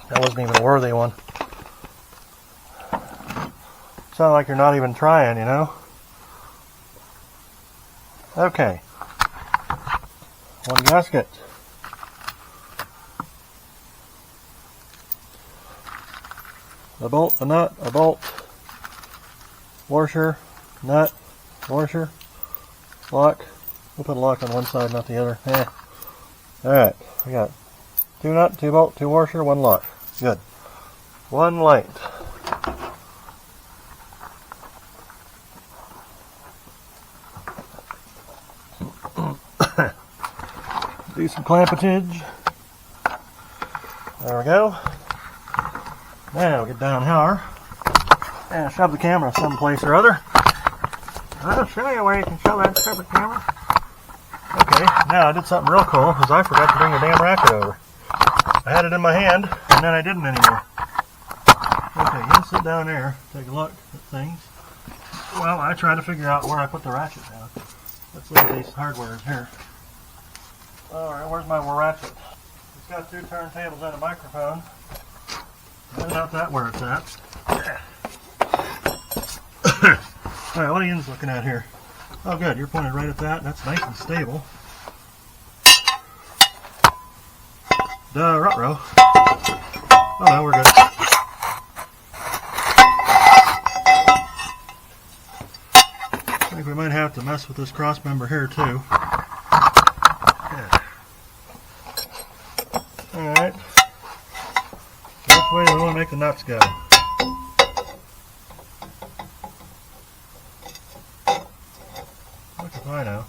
That wasn't even a worthy one. Sound like you're not even trying, you know? Okay. One gasket. A bolt, a nut, a bolt, washer, nut, washer, lock. We'll put a lock on one side, not the other. Alright, we got 2 nut, 2 bolt, 2 washer, 1 lock. Good. 1 light. Do some clampetage. There we go. Now we'll get down here and shove the camera someplace or other. I'll show you where you can shove that stupid camera. Okay, now I did something real cool because I forgot to bring the damn racket over. I had it in my hand and then I didn't anymore. Okay, you can sit down there, take a look at things. Well, I tried to figure out where I put the ratchet down. Let's look at these hardwares here. Alright, where's my ratchet? It's got 2 turntables and a microphone. I doubt that where it's at. Alright, what are you looking at here? Oh good, you're pointed right at that. That's nice and stable. Ruh-roh. Oh no, we're good. I think we might have to mess with this cross member here too. Alright. So which way do we want to make the nuts go? Look if I know.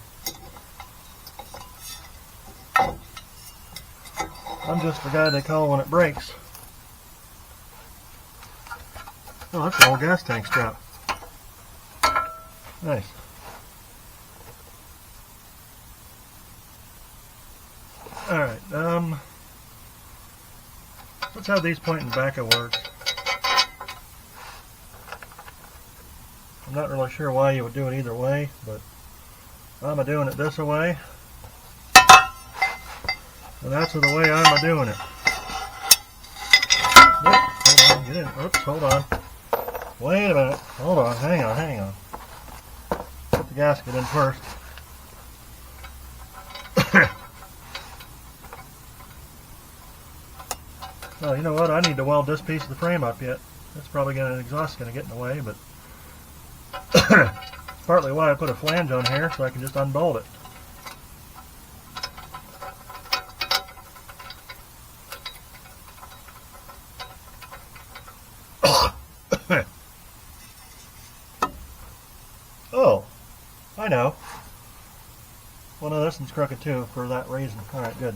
I'm just the guy they call when it breaks. Oh, that's an old gas tank strap. Nice. Alright, let's have these pointing back at work. I'm not really sure why you would do it either way, but I'm doing it this way. And that's the way I'm doing it. Nope, hold on, get in. Oops, hold on. Wait a minute. Hold on, hang on. Put the gasket in first. Oh, you know what? I need to weld this piece of the frame up yet. That's probably the exhaust's going to get in the way, but it's partly why I put a flange on here so I can just unbolt it. Oh, I know. Well, no, this one's crooked too for that reason. Alright, good.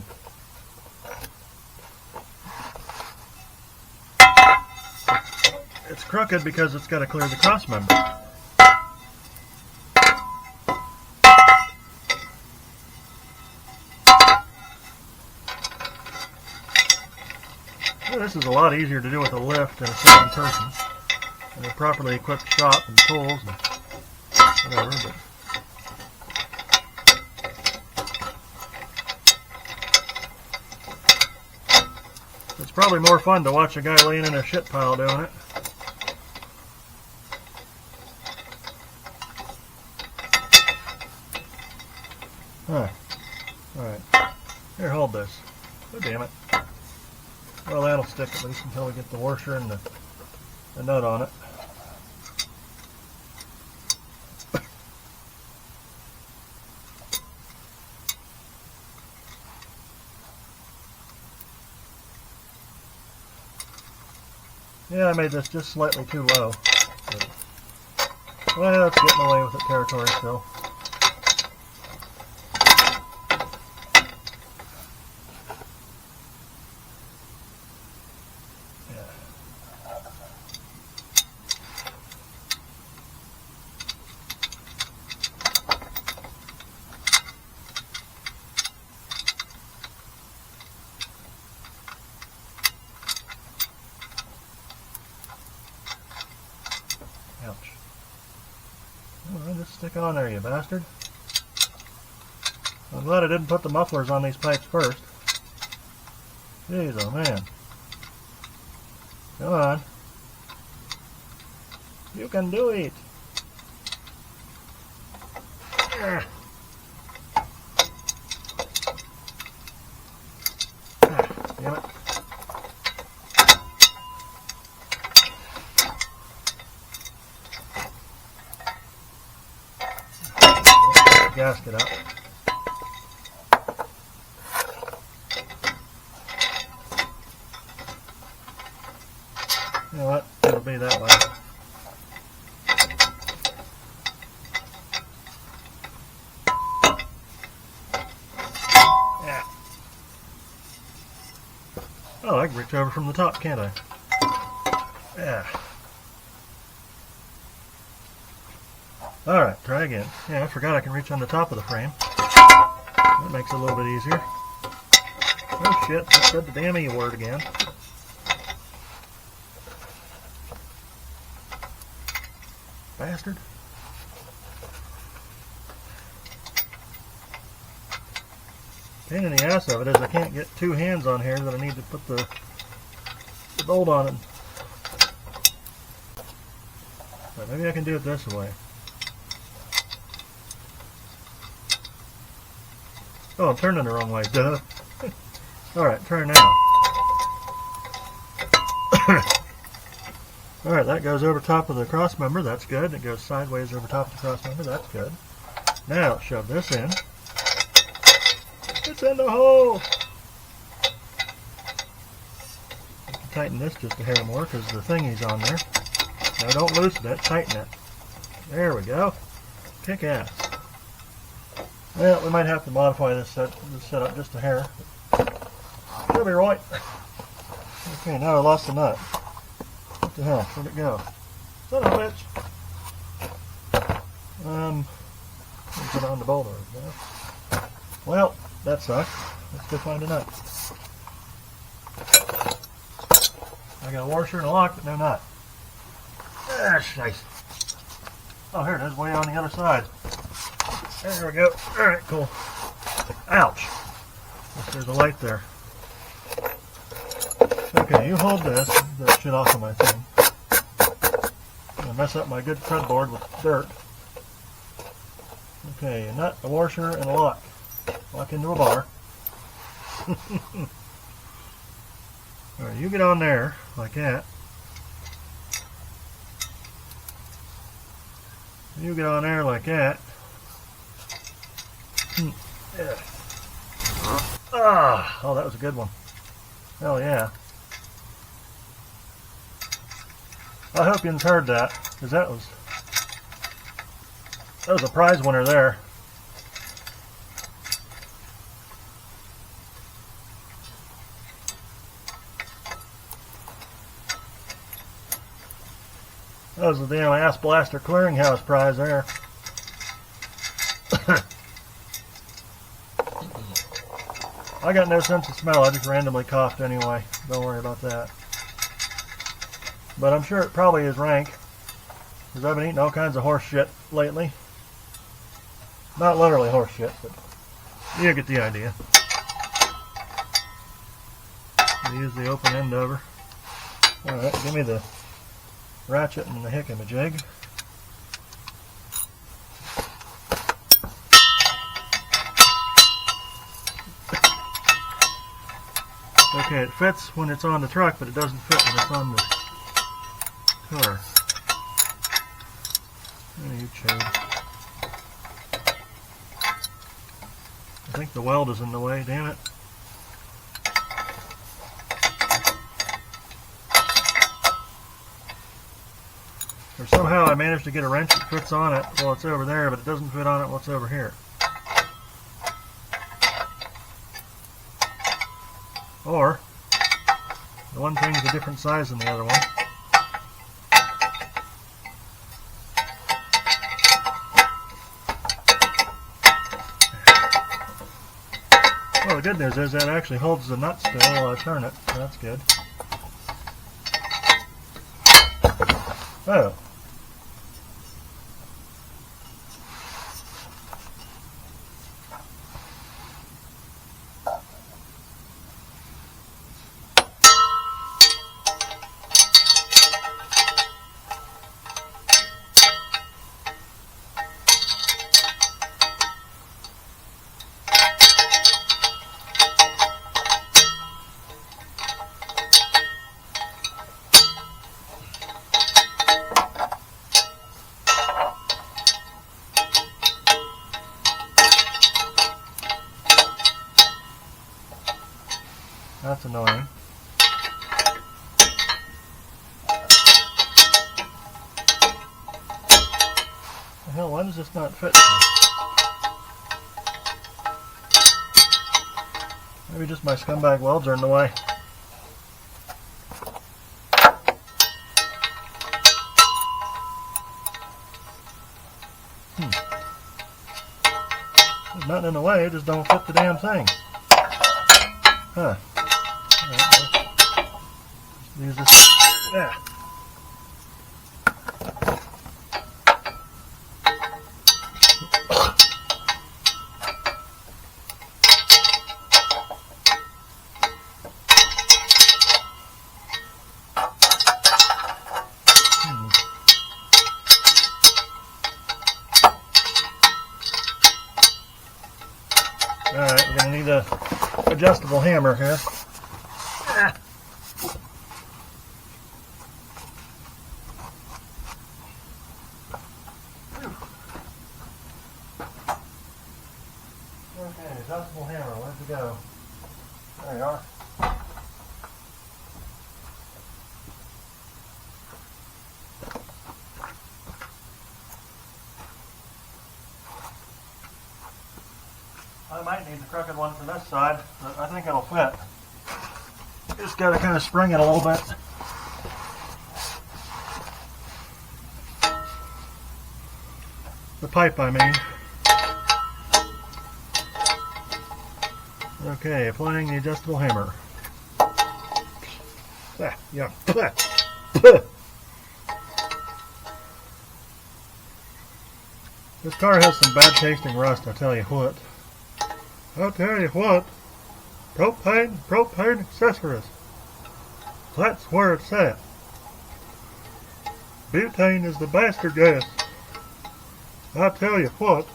It's crooked because it's got to clear the cross member. Well, this is a lot easier to do with a lift and a second person and a properly equipped shop and tools and whatever. But it's probably more fun to watch a guy laying in a shit pile doing it. Huh. Alright. Here, hold this. Oh, damn it. Well, that'll stick at least until we get the washer and the nut on it. Yeah, I made this just slightly too low. But, well, it's getting away with it territory still. Stick on there, you bastard. I'm glad I didn't put the mufflers on these pipes first. Jeez, oh man. Come on. You can do it. Ah. Damn it. Gasket up. You know what? It'll be that way. Yeah. Oh, I can reach over from the top, can't I? Yeah. Alright, try again. Yeah, I forgot I can reach on the top of the frame. That makes it a little bit easier. Oh shit, I said the damn E word again. Bastard. Pain in the ass of it is I can't get two hands on here that I need to put the bolt on it. But maybe I can do it this way. Oh, I'm turning the wrong way, duh. Alright, turn now. Alright, that goes over top of the cross member, that's good. It goes sideways over top of the cross member, that's good. Now, shove this in. It's in the hole! I can tighten this just a hair more because the thingy's on there. Now don't loosen it, tighten it. There we go. Kick ass. Well, we might have to modify this setup just a hair. Should be right. Okay, now I lost the nut. What the hell? Where'd it go? Son of a bitch. Put on the bolt over there. Well, that sucks. Let's go find a nut. I got a washer and a lock, but no nut. Ah, nice. Oh, here it is, way on the other side. There we go. Alright, cool. Ouch. Guess there's a light there. Okay, you hold this. That shit off of my thing. I'm going to mess up my good fretboard with dirt. Okay, a nut, a washer, and a lock. Lock into a bar. Alright, you get on there, like that. You get on there like that. Yeah. Ah, oh, that was a good one. Hell yeah. I hope you heard that, because that was a prize winner there. That was the damn Ass Blaster Clearinghouse prize there. I got no sense of smell, I just randomly coughed anyway. Don't worry about that. But I'm sure it probably is rank, because I've been eating all kinds of horse shit lately. Not literally horse shit, but you get the idea. I use the open end over. Alright, give me the ratchet and the hick-a-majig. Okay, it fits when it's on the truck, but it doesn't fit when it's on the car. Oh, you chode. I think the weld is in the way, damn it. Or somehow I managed to get a wrench that fits on it while it's over there, but it doesn't fit on it while it's over here. Or, the one thing's a different size than the other one. Well, the good news is that actually holds the nut still while I turn it, so that's good. Oh. That's annoying. The hell, why does this not fit? Maybe just my scumbag welds are in the way. There's nothing in the way, it just don't fit the damn thing. Huh. Alright, well, use this. Yeah. Alright, we're going to need a adjustable hammer here. Okay, adjustable hammer, where'd you go? There you are. I might need the crooked one for this side, but I think it'll fit. Just got to kind of spring it a little bit. The pipe, I mean. Okay, applying the adjustable hammer. Yeah. This car has some bad tasting rust, I tell you what. I'll tell you what, propane accessories. That's where it's at. Butane is the bastard gas. I'll tell you what.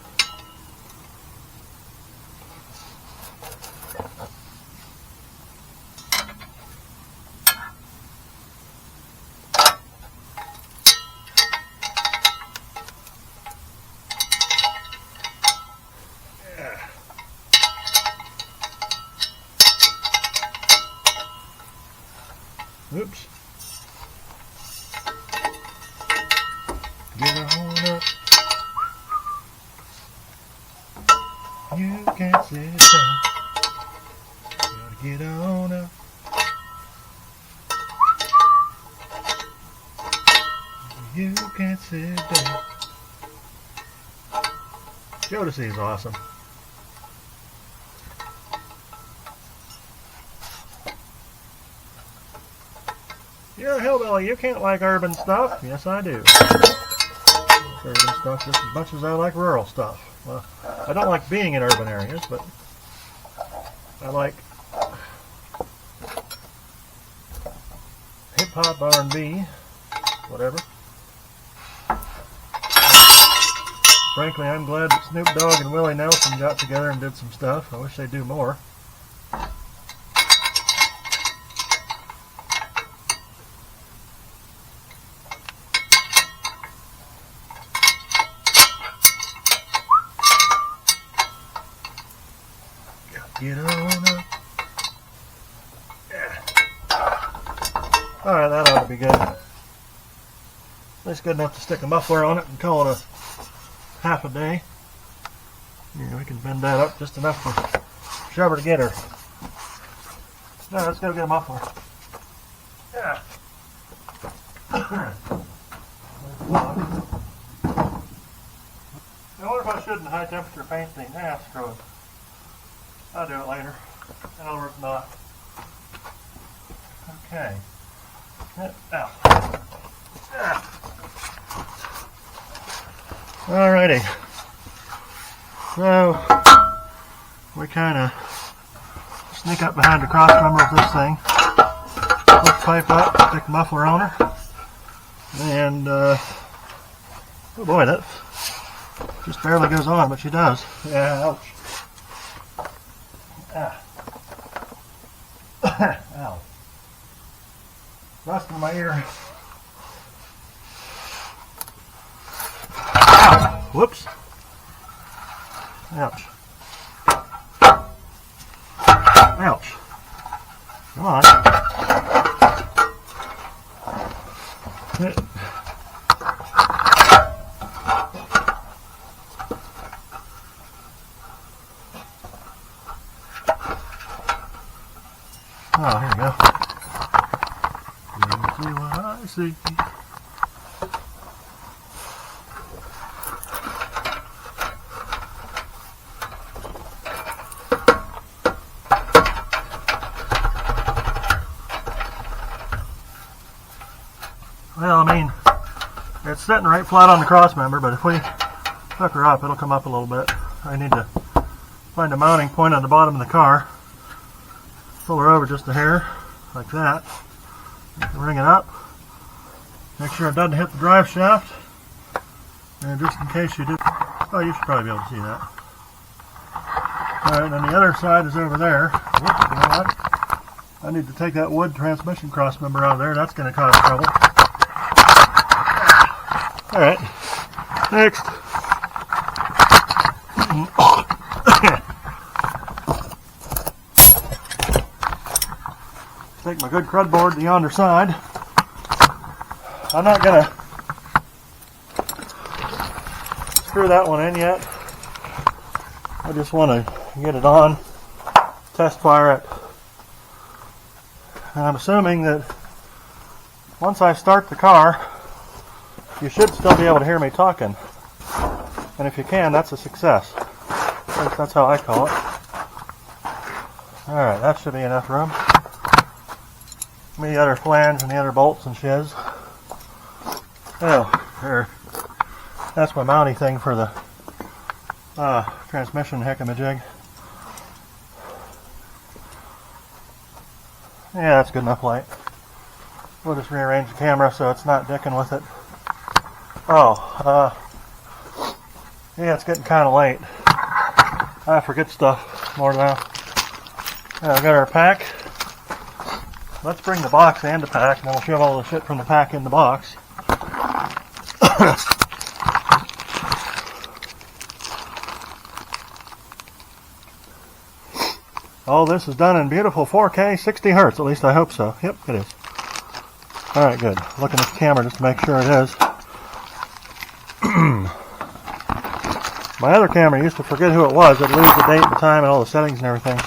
Oops. Get on up. You can't sit down. Gotta get on up. You can't sit down. Jodeci is awesome. You're a hillbilly, you can't like urban stuff. Yes, I do. Urban stuff just as much as I like rural stuff. Well, I don't like being in urban areas, but I like hip-hop, R&B, whatever. Frankly, I'm glad that Snoop Dogg and Willie Nelson got together and did some stuff. I wish they'd do more. Get on up. Yeah. Alright, that ought to be good. At least good enough to stick a muffler on it and call it a half a day. Yeah, we can bend that up just enough to shove her to get her. Now let's go get a muffler. Yeah. I wonder if I should in high temperature paint thing. Nah, screw it. I'll do it later. In other words, not. Okay. Out. Alrighty. So, we kind of sneak up behind the cross member of this thing. Lift the pipe up, stick the muffler on her. And, oh boy, that just barely goes on, but she does. Yeah, ouch. Ow. Rust in my ear. Ow. Whoops. Ouch. Ouch. Come on. Oh, here we go. You see what I see. Well, I mean, it's sitting right flat on the cross member, but if we hook her up, it'll come up a little bit. I need to find a mounting point on the bottom of the car. Pull her over just a hair, like that. Ring it up. Make sure it doesn't hit the drive shaft. And just in case you do, oh, you should probably be able to see that. Alright, and the other side is over there. Whoops, you know what? I need to take that wood transmission cross member out of there. That's going to cause trouble. Alright, next. Take my good crud board to yonder side. I'm not going to screw that one in yet. I just want to get it on, test fire it. And I'm assuming that once I start the car, you should still be able to hear me talking. And if you can, that's a success. At least that's how I call it. Alright, that should be enough room. Give me the other flange and the other bolts and shiz. Oh, there. That's my mounting thing for the transmission heckamajig. Yeah, that's good enough light. We'll just rearrange the camera so it's not dicking with it. Oh, yeah, it's getting kind of late. I forget stuff more now. I've got our pack. Let's bring the box and the pack, and then we'll shove all the shit from the pack in the box. All this is done in beautiful 4K, 60 hertz. At least I hope so. Yep, it is. Alright, good. Looking at the camera just to make sure it is. My other camera used to forget who it was. I'd lose the date and the time and all the settings and everything.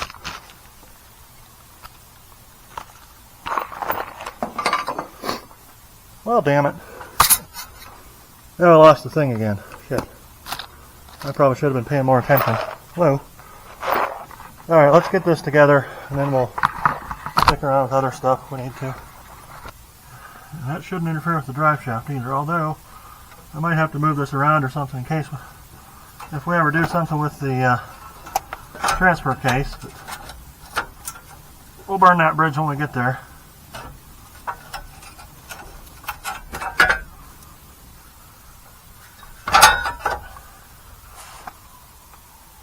Well, damn it. Oh, I lost the thing again. Shit. I probably should have been paying more attention. Hello. Alright, let's get this together, and then we'll stick around with other stuff if we need to. And that shouldn't interfere with the drive shaft either, although I might have to move this around or something in case if we ever do something with the transfer case. But we'll burn that bridge when we get there.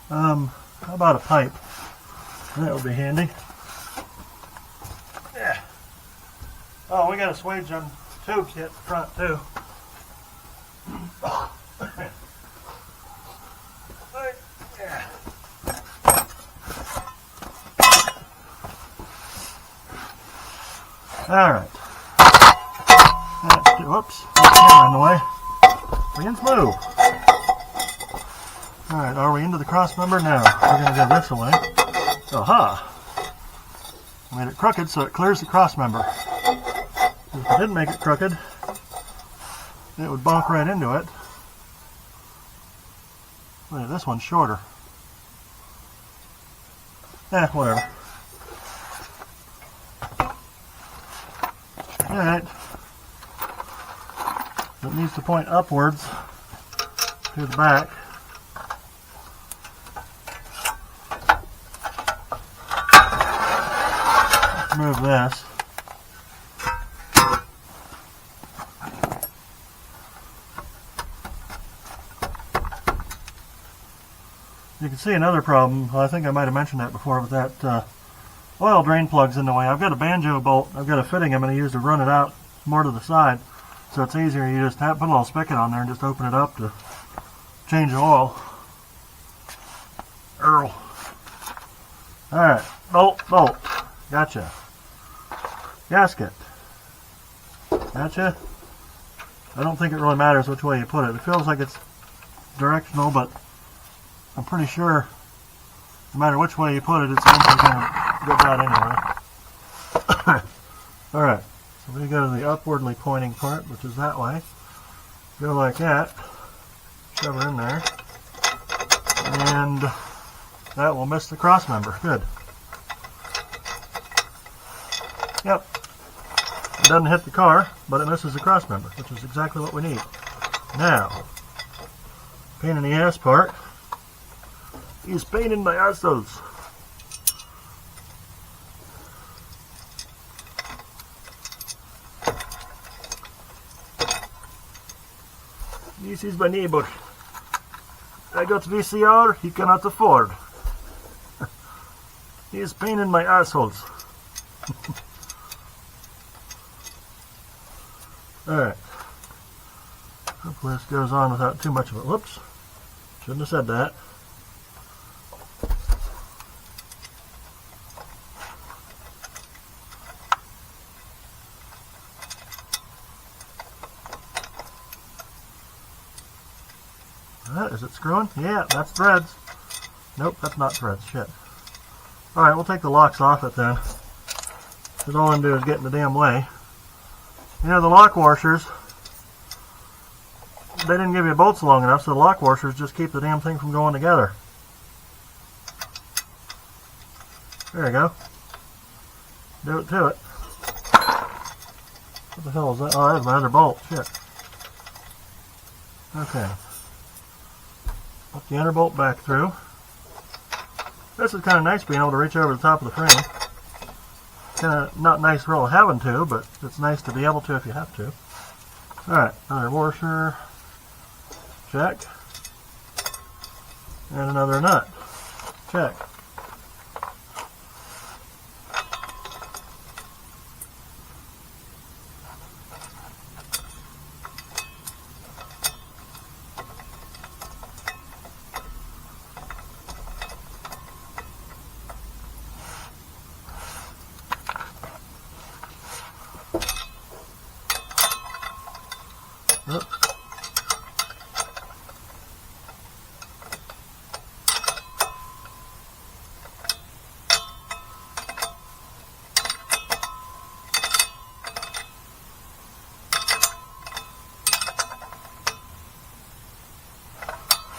How about a pipe? That would be handy. Yeah. Oh, we got a swage on tubes yet at the front too. Yeah. Alright. Whoops, that's the camera in the way. Begins move. Alright, are we into the cross member? No. We're going to go this way. Aha! I made it crooked so it clears the cross member. If I didn't make it crooked, it would bonk right into it. Wait, this one's shorter. Whatever. Alright. It needs to point upwards to the back. Move this. You can see another problem. Well, I think I might have mentioned that before, but that oil drain plug's in the way. I've got a banjo bolt. I've got a fitting I'm going to use to run it out more to the side, so it's easier. You just put a little spigot on there and just open it up to change the oil. Earl. Alright, bolt. Gotcha. gasket. Gotcha? I don't think it really matters which way you put it. It feels like it's directional, but I'm pretty sure no matter which way you put it, it's eventually going to go out anyway. Alright, so we go to the upwardly pointing part, which is that way. Go like that, shove her in there, and that will miss the cross member. Good. Yep. It doesn't hit the car, but it misses the cross member, which is exactly what we need. Now, pain in the ass part is pain in my assholes. This is my neighbor. I got VCR he cannot afford. He is pain in my assholes. Alright. Hopefully this goes on without too much of it. Whoops. Shouldn't have said that. Is it screwing? Yeah, that's threads. Nope, that's not threads. Shit. Alright, we'll take the locks off it then. Because all I'm doing is get in the damn way. You know, the lock washers, they didn't give you bolts long enough, so the lock washers just keep the damn thing from going together. There you go. Do it to it. What the hell is that? Oh, that's my other bolt. Shit. Okay. Put the inner bolt back through. This is kind of nice being able to reach over the top of the frame. Kind of not nice really having to, but it's nice to be able to if you have to. Alright, another washer. Check. And another nut. Check.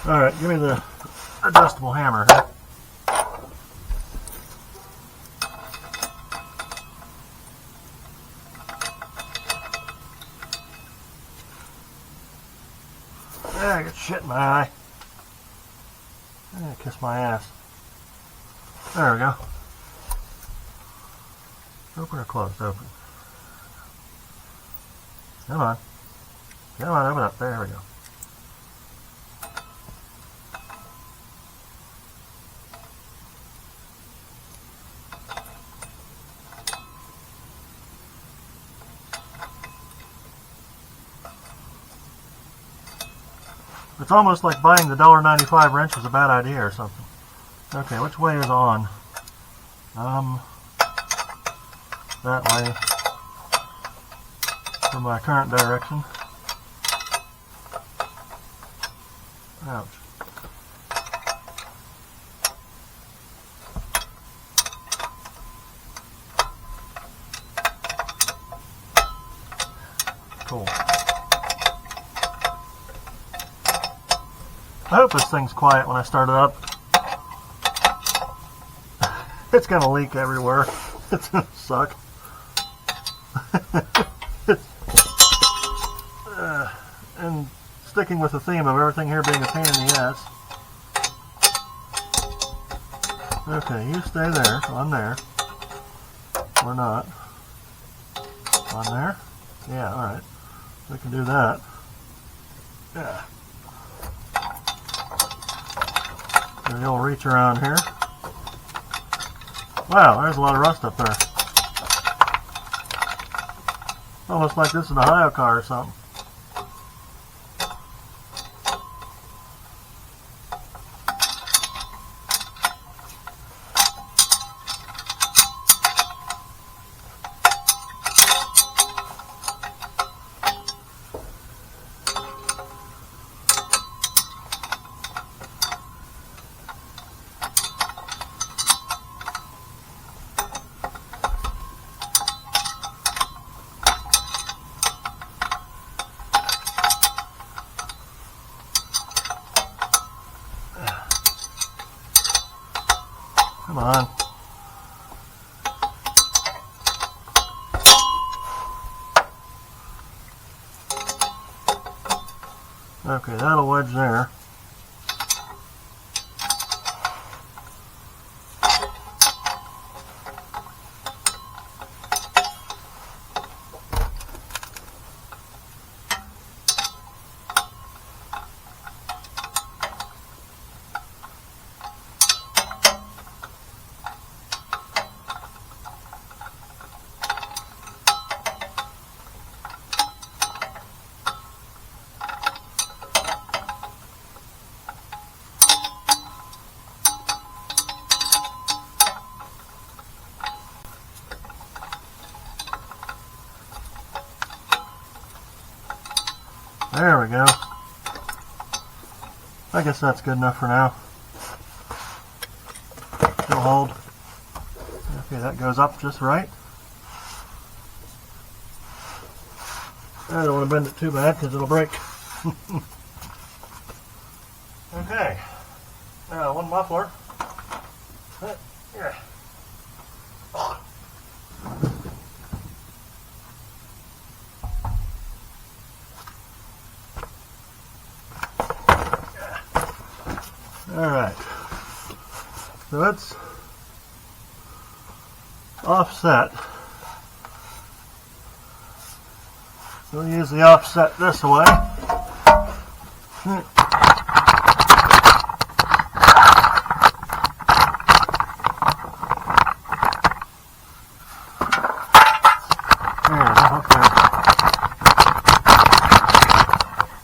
Alright, give me the adjustable hammer here. I got shit in my eye. I'm gonna kiss my ass. There we go. Open or closed? Open. Come on. Come on, open up. There we go. It's almost like buying the $1.95 wrench was a bad idea or something. Okay, which way is on? That way. From my current direction. Ouch. Cool. I hope this thing's quiet when I start it up. It's gonna leak everywhere. It's gonna suck. And sticking with the theme of everything here being a pain in the ass. Okay, you stay there, on there. Or not. On there? Yeah, alright. We can do that. Yeah. And you'll reach around here. Wow, there's a lot of rust up there. Almost like this is an Ohio car or something. Come on. Okay, that'll wedge there. There we go. I guess that's good enough for now. Still hold. Okay, that goes up just right. I don't want to bend it too bad because it'll break. Okay. Now one muffler. Yeah. Alright, so it's offset. So we'll use the offset this way. There,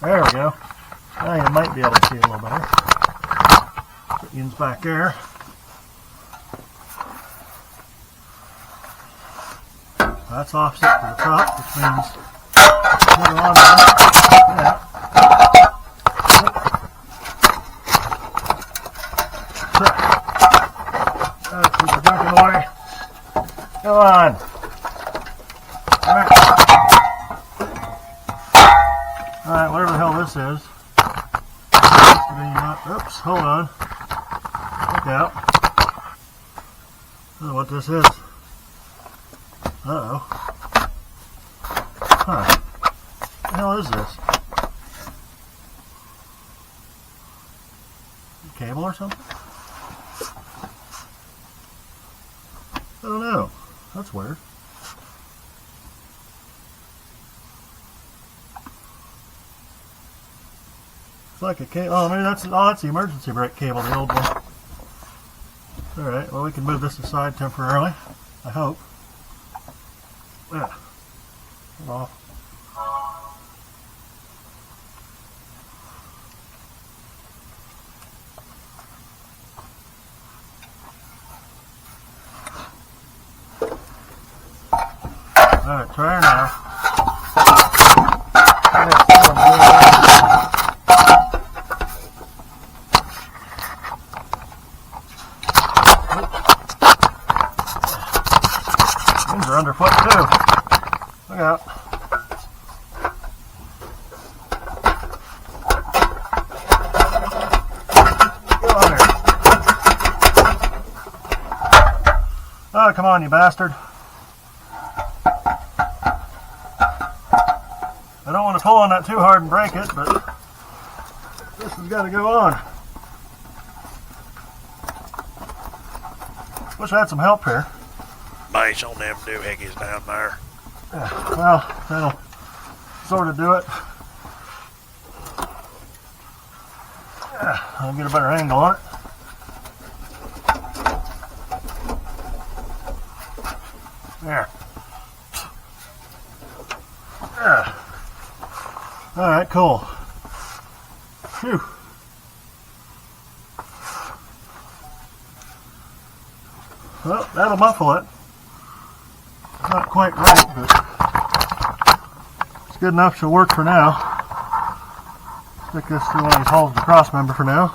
there we go. Now you might be able to see a little better. Ends back there. That's offset to the top, which means put it on there. Yeah. So, keep the junk away. Come on. Alright, whatever the hell this is. Oops, hold on. Look out. I don't know what this is. Uh-oh. Huh. What the hell is this? A cable or something? I don't know. That's weird. It's like a cable. Oh, maybe that's the emergency brake cable, the old one. Alright, well we can move this aside temporarily, I hope. Yeah. Get off. Alright, try her now. These are underfoot too. Look out. Get on here. Oh, come on, you bastard. I don't want to pull on that too hard and break it, but this has got to go on. Wish I had some help here. Base on them doohickeys down there. Yeah, well, that'll sort of do it. Yeah, I'll get a better angle on it. There. Yeah. Alright, cool. Phew. Well, that'll muffle it. Not quite right, but it's good enough to work for now. Stick this through one of these holes in the cross member for now.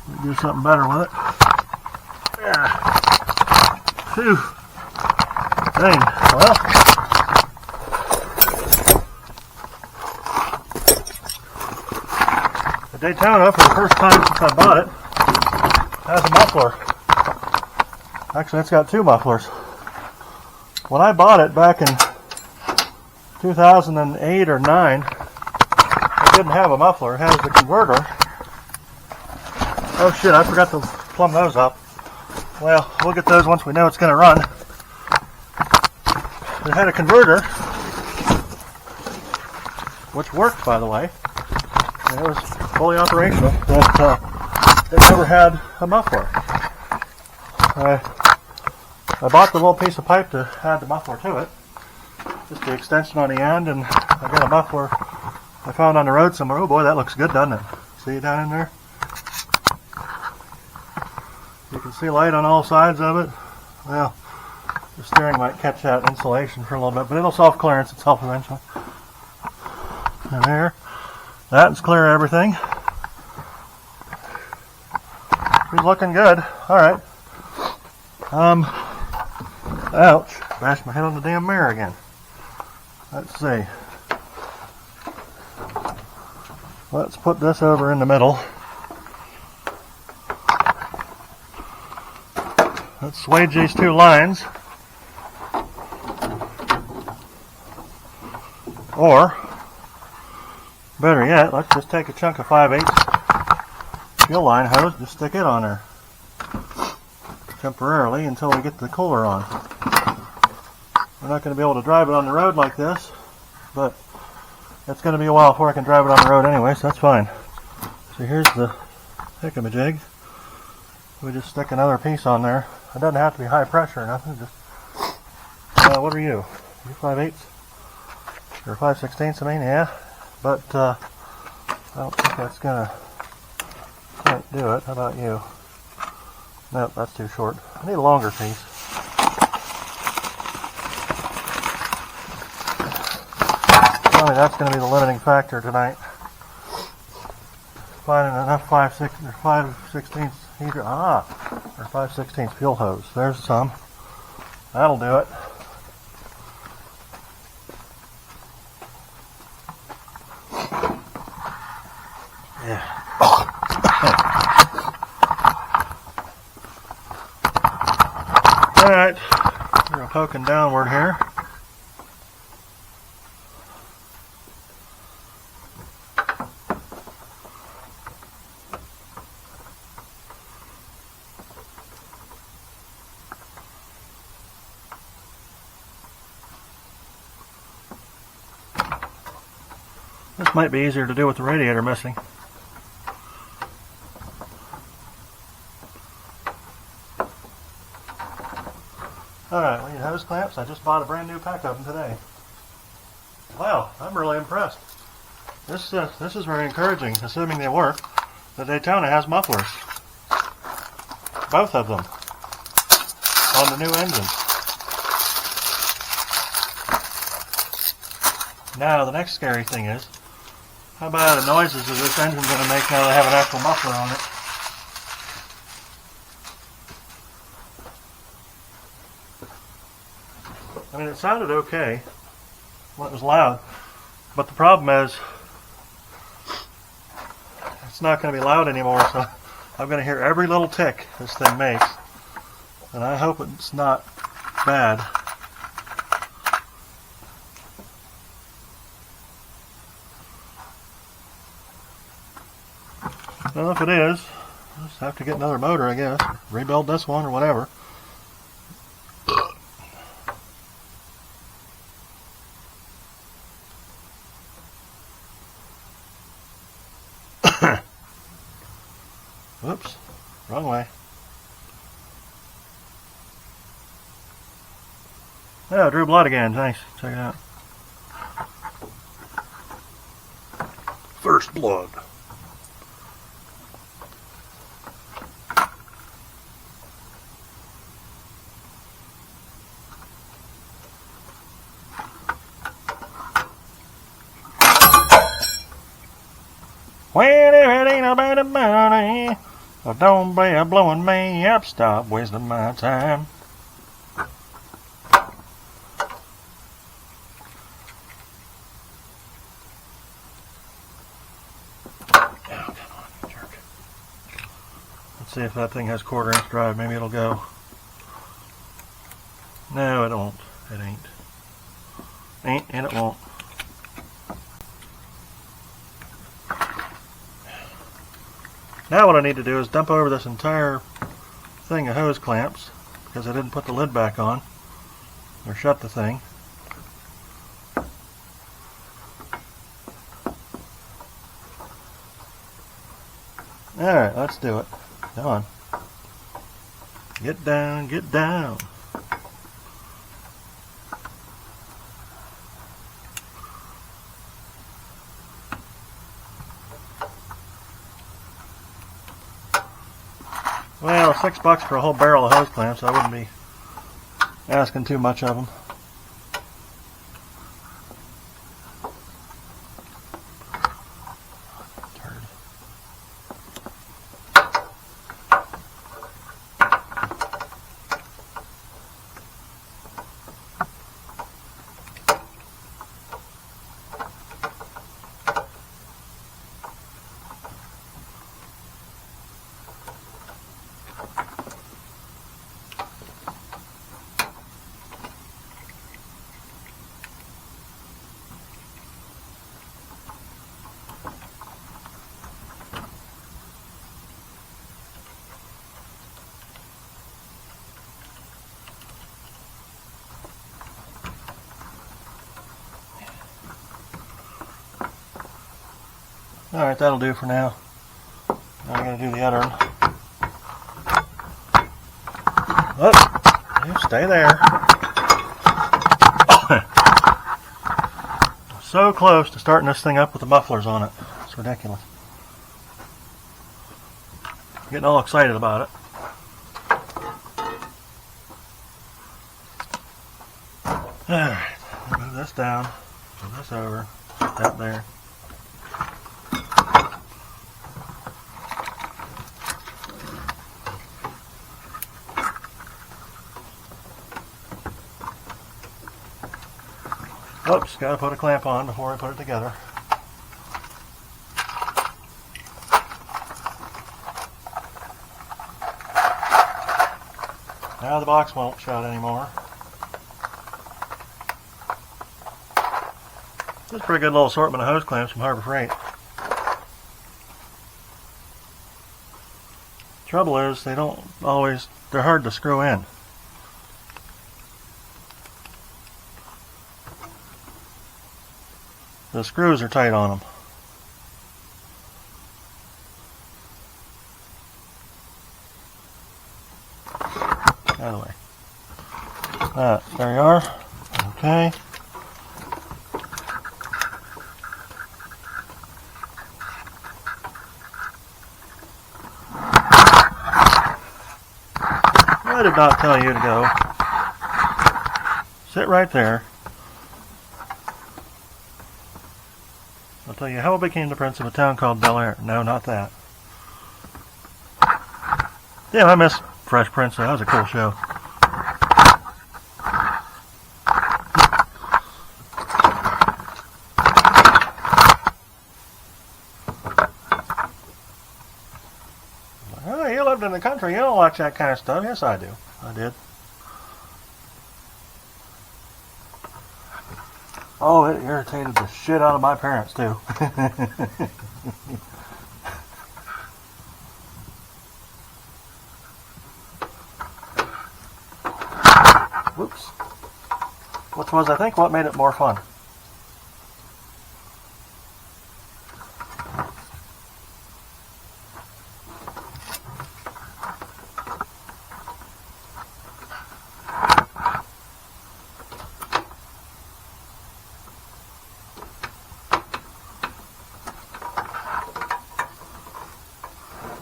We'll do something better with it. Yeah. Phew. Dang. Well. The Daytona, for the first time since I bought it, has a muffler. Actually, it's got two mufflers. When I bought it back in 2008 or 9, it didn't have a muffler. It has the converter. Oh shit, I forgot to plumb those up. Well, we'll get those once we know it's going to run. It had a converter, which worked, by the way. And it was fully operational, but it never had a muffler. I bought the little piece of pipe to add the muffler to it. Just the extension on the end, and I got a muffler I found on the road somewhere. Oh boy, that looks good, doesn't it? See it down in there? You can see light on all sides of it. Well, the steering might catch that insulation for a little bit, but it'll self-clearance itself eventually. And there. That's clear everything. She's looking good. Alright. Ouch. Bashed my head on the damn mirror again. Let's see. Let's put this over in the middle. Let's swage these two lines. Or, better yet, let's just take a chunk of 5/8 fuel line hose, just stick it on there temporarily until we get the cooler on. We're not going to be able to drive it on the road like this, but it's going to be a while before I can drive it on the road anyway, so that's fine. So here's the hickamajig. We just stick another piece on there. It doesn't have to be high pressure or nothing. Just what are you? You 5/8 or 5/16? I mean, yeah. But I don't think that's gonna quite do it. How about you? Nope, that's too short. I need a longer piece. Probably that's going to be the limiting factor tonight. Finding enough 5/16 heater. Or 5/16 fuel hose. There's some. That'll do it. Yeah. Alright. We're poking downward here. This might be easier to do with the radiator missing. Alright, we need hose clamps. I just bought a brand new pack of them today. Wow, I'm really impressed. This is very encouraging, assuming they work. The Daytona has mufflers. Both of them. On the new engine. Now, the next scary thing is, how about the noises that this engine's going to make now they have an actual muffler on it? I mean, it sounded okay when it was loud, but the problem is it's not going to be loud anymore, so I'm going to hear every little tick this thing makes, and I hope it's not bad. Well, if it is, I'll just have to get another motor, I guess. Rebuild this one or whatever. Whoops, wrong way. Oh, drew blood again. Nice. Check it out. First blood. Well, if it ain't about the money, don't be a blowing me up. Stop wasting my time. Oh, come on, you jerk. Let's see if that thing has 1/4 inch drive. Maybe it'll go. No, it won't. It ain't. Ain't and it won't. Now what I need to do is dump over this entire thing of hose clamps because I didn't put the lid back on or shut the thing. Alright, let's do it. Come on. Get down, get down. Well, $6 for a whole barrel of hose clamps. I wouldn't be asking too much of them. Alright, that'll do for now. Now I'm going to do the other one. Oh, you stay there. So close to starting this thing up with the mufflers on it. It's ridiculous. Getting all excited about it. Alright, move this down, move this over, put that there. Oops, gotta put a clamp on before I put it together. Now the box won't shut anymore. That's a pretty good little assortment of hose clamps from Harbor Freight. Trouble is, they're hard to screw in. The screws are tight on them. Out of the way. There you are. Okay. I did not tell you to go. Sit right there. I'll tell you how I became the prince of a town called Bel Air. No, not that. Damn, I miss Fresh Prince. That was a cool show. Oh, you lived in the country. You don't watch that kind of stuff. Yes, I do. I did. Oh, it irritated the shit out of my parents, too. Whoops. Which was, I think, what made it more fun.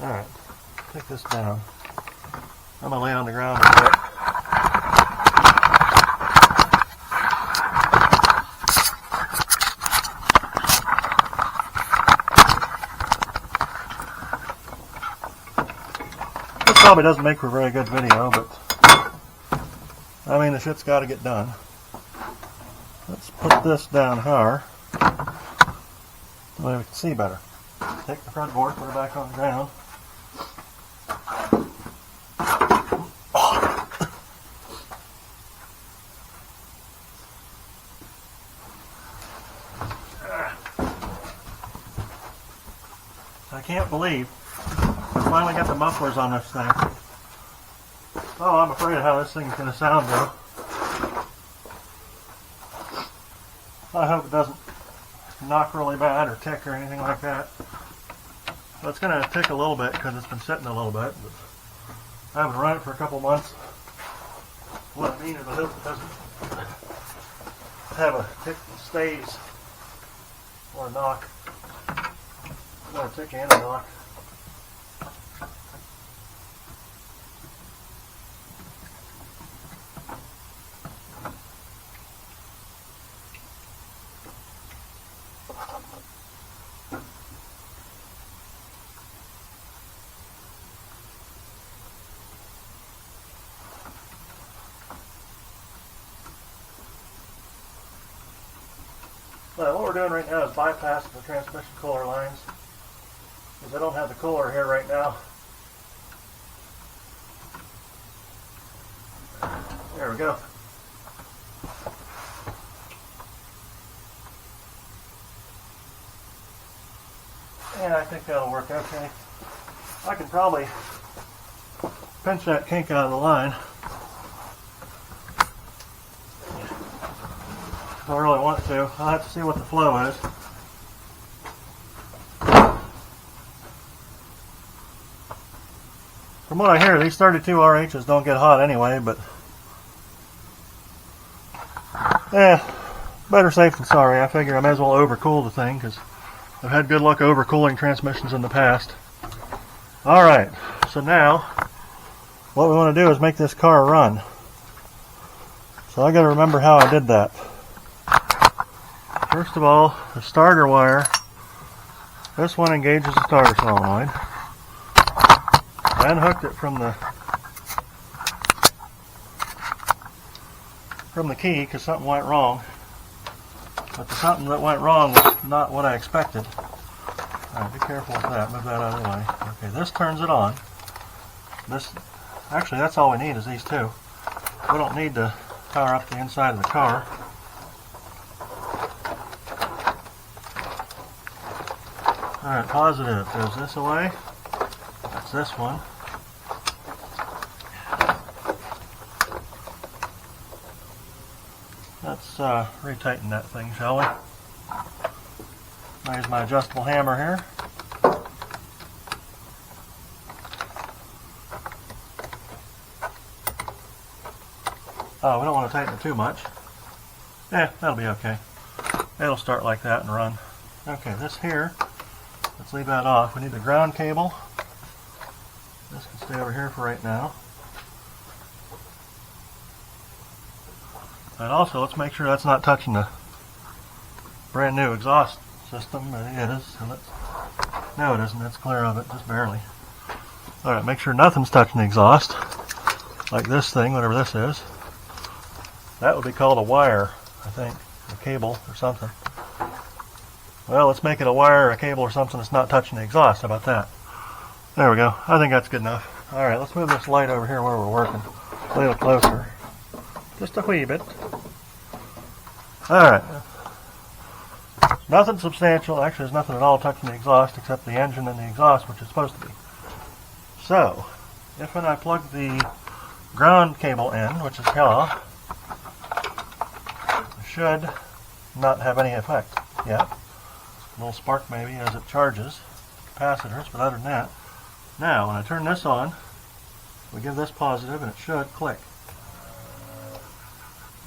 Alright, take this down. I'm going to lay on the ground a bit. This probably doesn't make for a very good video, but I mean, the shit's got to get done. Let's put this down here so we can see better. Take the front board, put it back on the ground. I can't believe I finally got the mufflers on this thing. Oh, I'm afraid of how this thing's going to sound though. I hope it doesn't knock really bad or tick or anything like that. Well, it's going to tick a little bit because it's been sitting a little bit. But I haven't run it for a couple months. What I mean is I hope it doesn't have a tick that stays or a knock. Or a tick and a knock. Well, what we're doing right now is bypassing the transmission cooler lines, because I don't have the cooler here right now. There we go. And I think that'll work okay. I can probably pinch that kink out of the line. If I really want to. I'll have to see what the flow is. From what I hear, these 32 RHs don't get hot anyway, but better safe than sorry. I figure I may as well overcool the thing because I've had good luck overcooling transmissions in the past. Alright, so now what we want to do is make this car run. So I got to remember how I did that. First of all, the starter wire, this one engages the starter solenoid. I unhooked it from the key because something went wrong. But the something that went wrong was not what I expected. Alright, be careful with that. Move that out of the way. Okay, this turns it on. Actually, that's all we need is these two. We don't need to power up the inside of the car. Alright, positive goes this away. That's this one. Let's retighten that thing, shall we? There's my adjustable hammer here. Oh, we don't want to tighten it too much. Yeah, that'll be okay. It'll start like that and run. Okay, this here, let's leave that off. We need the ground cable. This can stay over here for right now. And also, let's make sure that's not touching the brand new exhaust system. It is. So no, it isn't. It's clear of it, just barely. Alright, make sure nothing's touching the exhaust. Like this thing, whatever this is. That would be called a wire, I think. A cable or something. Well, let's make it a wire or a cable or something that's not touching the exhaust. How about that? There we go. I think that's good enough. Alright, let's move this light over here where we're working. A little closer. Just a wee bit. Alright. Nothing substantial. Actually, there's nothing at all touching the exhaust except the engine and the exhaust, which is supposed to be. So, if when I plug the ground cable in, which is here, it should not have any effect yet. A little spark maybe as it charges capacitors, but other than that. Now, when I turn this on, we give this positive and it should click.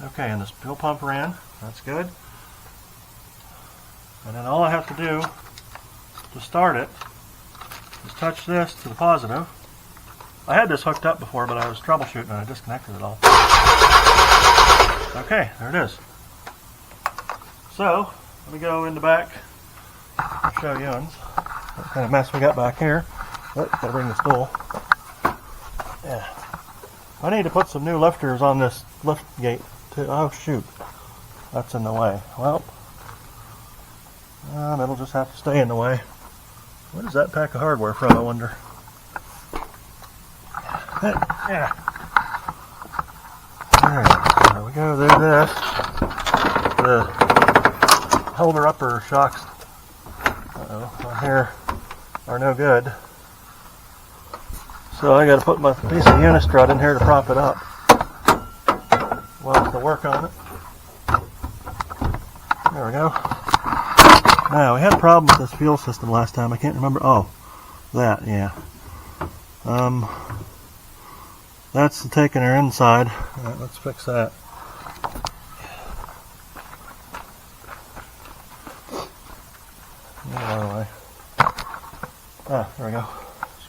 Okay, and this fuel pump ran. That's good. And then all I have to do to start it is touch this to the positive. I had this hooked up before, but I was troubleshooting and I disconnected it all. Okay, there it is. So, let me go in the back and show you what kind of mess we got back here. Oh, gotta bring the stool. Yeah. I need to put some new lifters on this lift gate too. Oh shoot. That's in the way. Well, it'll just have to stay in the way. What is that pack of hardware from, I wonder? Yeah. Alright, there we go. There's this. The holder upper shocks. Uh-oh, on here. are no good. So I got to put my piece of unistrut in here to prop it up. Well, to work on it. There we go. Now, we had a problem with this fuel system last time. I can't remember. Oh, that, yeah. That's taking her inside. All right, let's fix that. Get out of the way. Ah, there we go.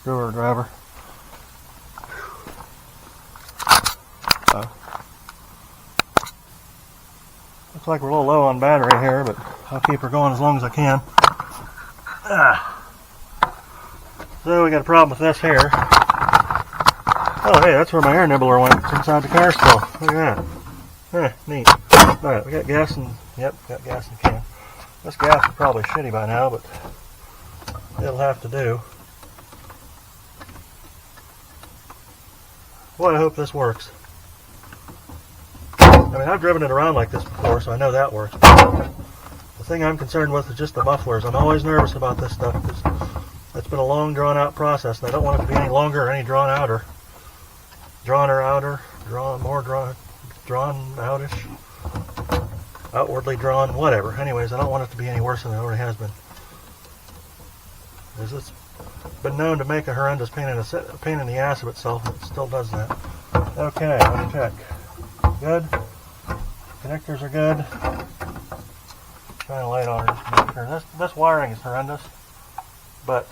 Screwdriver. Looks like we're a little low on battery here, but I'll keep her going as long as I can. So we got a problem with this here. Oh, hey, that's where my air nibbler went. It's inside the car still. Look at that. Neat. Alright, we got gas in, got gas in the can. This gas is probably shitty by now, but it'll have to do. Boy, I hope this works. I mean, I've driven it around like this before, so I know that works. The thing I'm concerned with is just the mufflers. I'm always nervous about this stuff because it's been a long, drawn-out process, and I don't want it to be any longer or any drawn-outish. Drawn-outish, outwardly drawn, whatever. Anyways, I don't want it to be any worse than it already has been. Because it's been known to make a horrendous pain in the ass of itself, and it still does that. Okay, let me check. Good. Connectors are good. Shine a light on her just to make sure. This wiring is horrendous, but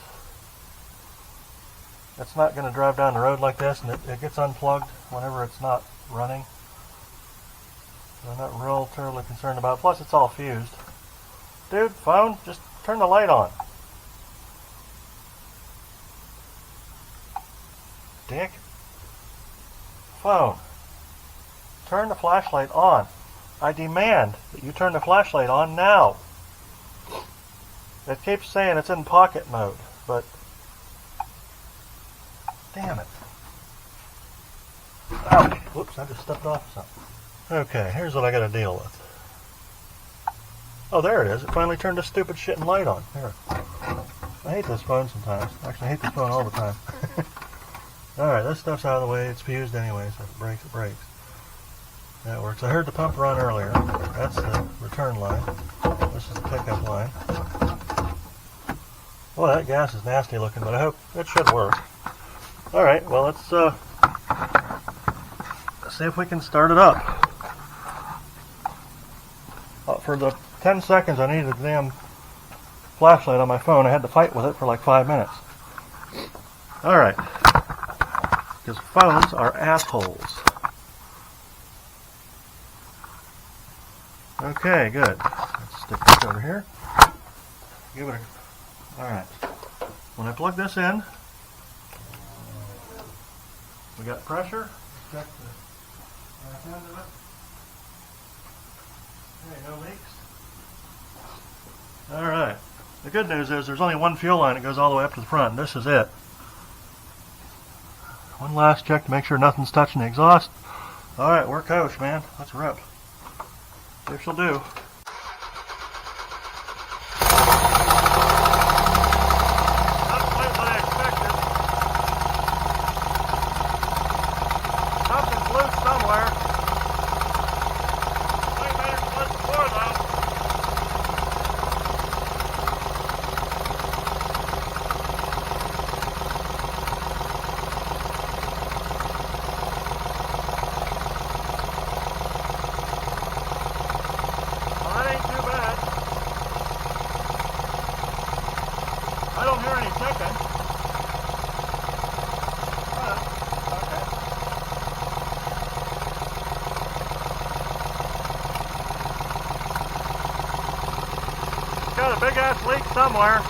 it's not going to drive down the road like this, and it gets unplugged whenever it's not running. So I'm not real terribly concerned about it. Plus, it's all fused. Dude, phone, just turn the light on. Dick. Phone. Turn the flashlight on. I demand that you turn the flashlight on now. It keeps saying it's in pocket mode, but damn it. Ouch. Whoops, I just stepped off something. Okay, here's what I gotta deal with. Oh, there it is. It finally turned this stupid shit and light on. Here. I hate this phone sometimes. Actually, I hate this phone all the time. Alright, this stuff's out of the way. It's fused anyway, so if it breaks, it breaks. That works. I heard the pump run earlier. That's the return line. This is the pickup line. Well, that gas is nasty looking, but I hope it should work. Alright, well, let's see if we can start it up. For the 10 seconds I needed a damn flashlight on my phone, I had to fight with it for like 5 minutes. Alright. Because phones are assholes. Okay, good. Let's stick this over here. Give it a... Alright. When I plug this in, we got pressure. Check the back end of it. Okay, no leaks. Alright. The good news is there's only one fuel line that goes all the way up to the front, and this is it. One last check to make sure nothing's touching the exhaust. Alright, we're kosher, man. Let's rip. See if she'll do. Not quite what I expected. Something's loose somewhere. Way better than it was before, though. I don't hear any ticking. Okay. It's got a big ass leak somewhere.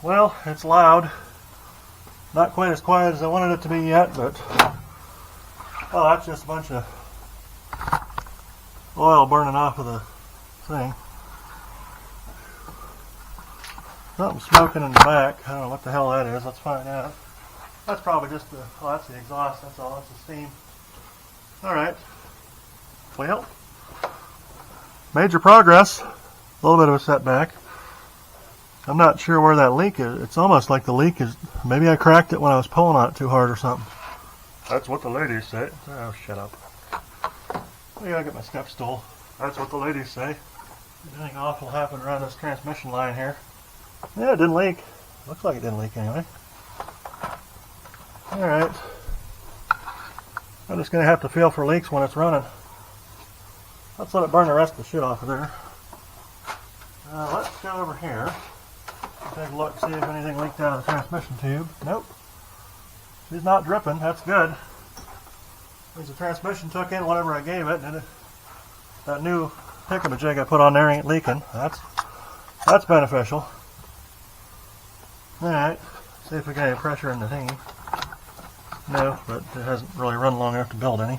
Well, it's loud. Not quite as quiet as I wanted it to be yet, but oh, that's just a bunch of oil burning off of the thing. Something smoking in the back. I don't know what the hell that is. Let's find out. That's probably just the, oh, that's the exhaust. That's all. That's the steam. Alright. Well, major progress. A little bit of a setback. I'm not sure where that leak is. It's almost like the leak is, maybe I cracked it when I was pulling on it too hard or something. That's what the ladies say. Oh, shut up. I gotta get my step stool. That's what the ladies say. Anything awful happened around this transmission line here. Yeah, it didn't leak. Looks like it didn't leak anyway. Alright. I'm just gonna have to feel for leaks when it's running. Let's let it burn the rest of the shit off of there. Let's go over here. Take a look, see if anything leaked out of the transmission tube. Nope. She's not dripping. That's good. Means the transmission took in whatever I gave it, and that new pick-a-majig I put on there ain't leaking. That's beneficial. Alright, see if we got any pressure in the thingy. No, but it hasn't really run long enough to build any.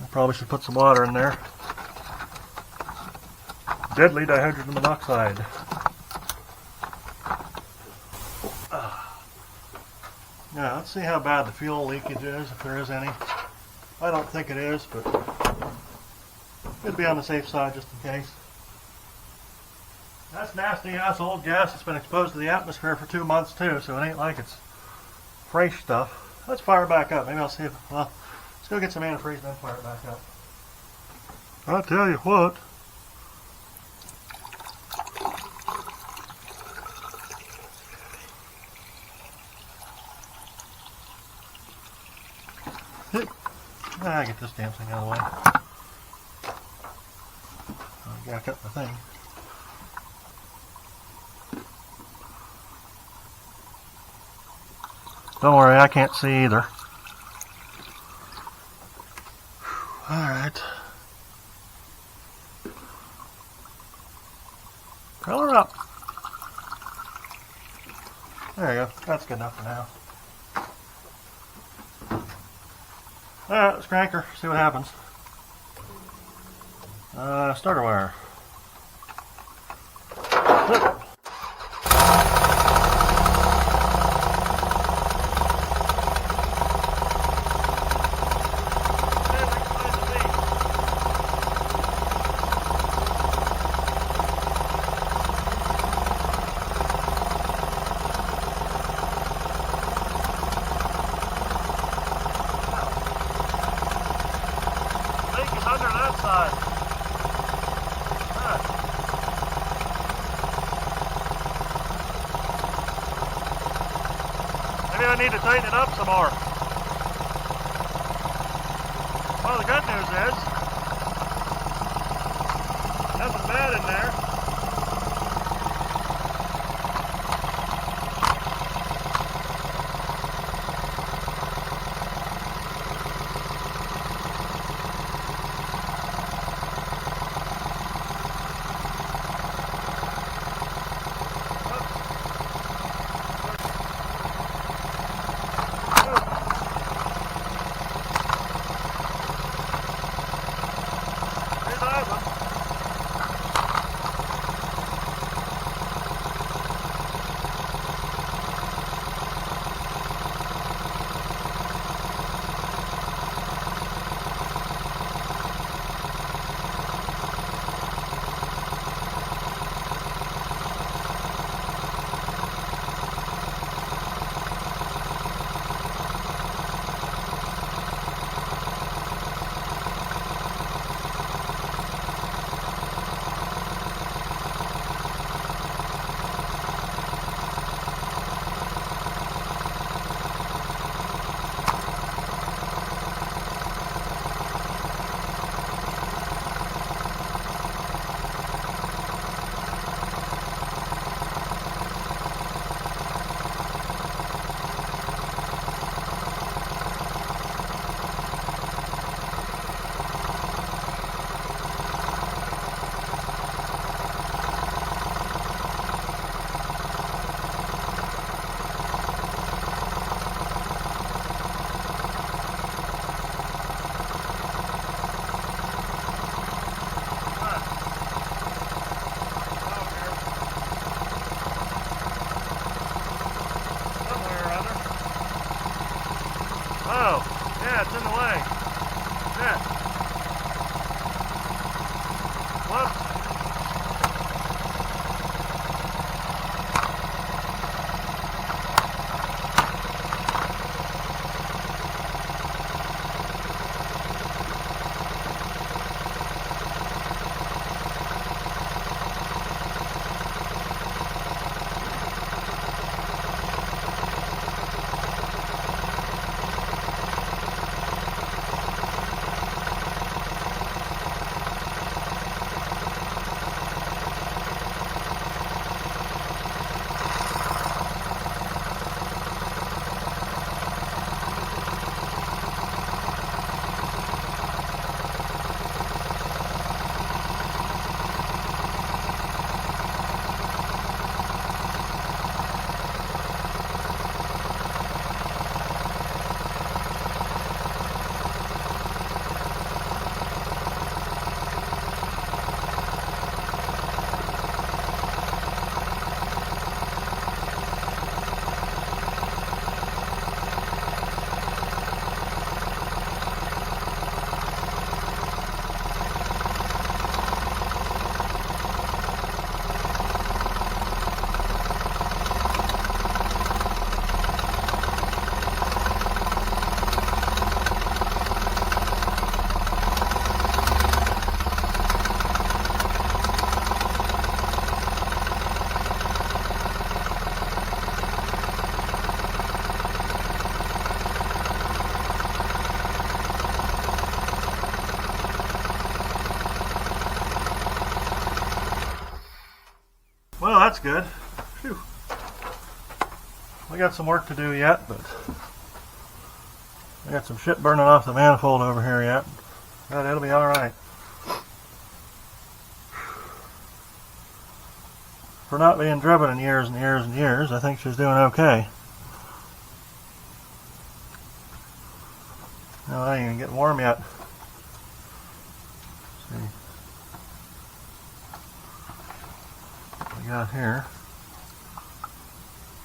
I probably should put some water in there. Deadly dihydrogen monoxide. Now, let's see how bad the fuel leakage is, if there is any. I don't think it is, but it'd be on the safe side just in case. That's nasty ass old gas that's been exposed to the atmosphere for 2 months too, so it ain't like it's fresh stuff. Let's fire it back up. Maybe I'll see if, well, let's go get some antifreeze and then fire it back up. I'll tell you what. I get this damn thing out of the way. I gotta cut my thing. Don't worry, I can't see either. Alright. Curl her up. There you go. That's good enough for now. Alright, let's crank her, see what happens. Starter wire. Flip. Maybe I need to tighten it up some more. Well, the good news is, nothing bad in there. Oh, yeah, it's in the way. Shit. Whoops. Well, that's good. Phew. We got some work to do yet, but I got some shit burning off the manifold over here yet. But it'll be alright. For not being driven in years and years and years, I think she's doing okay. No, it ain't even getting warm yet. Let's see what we got here.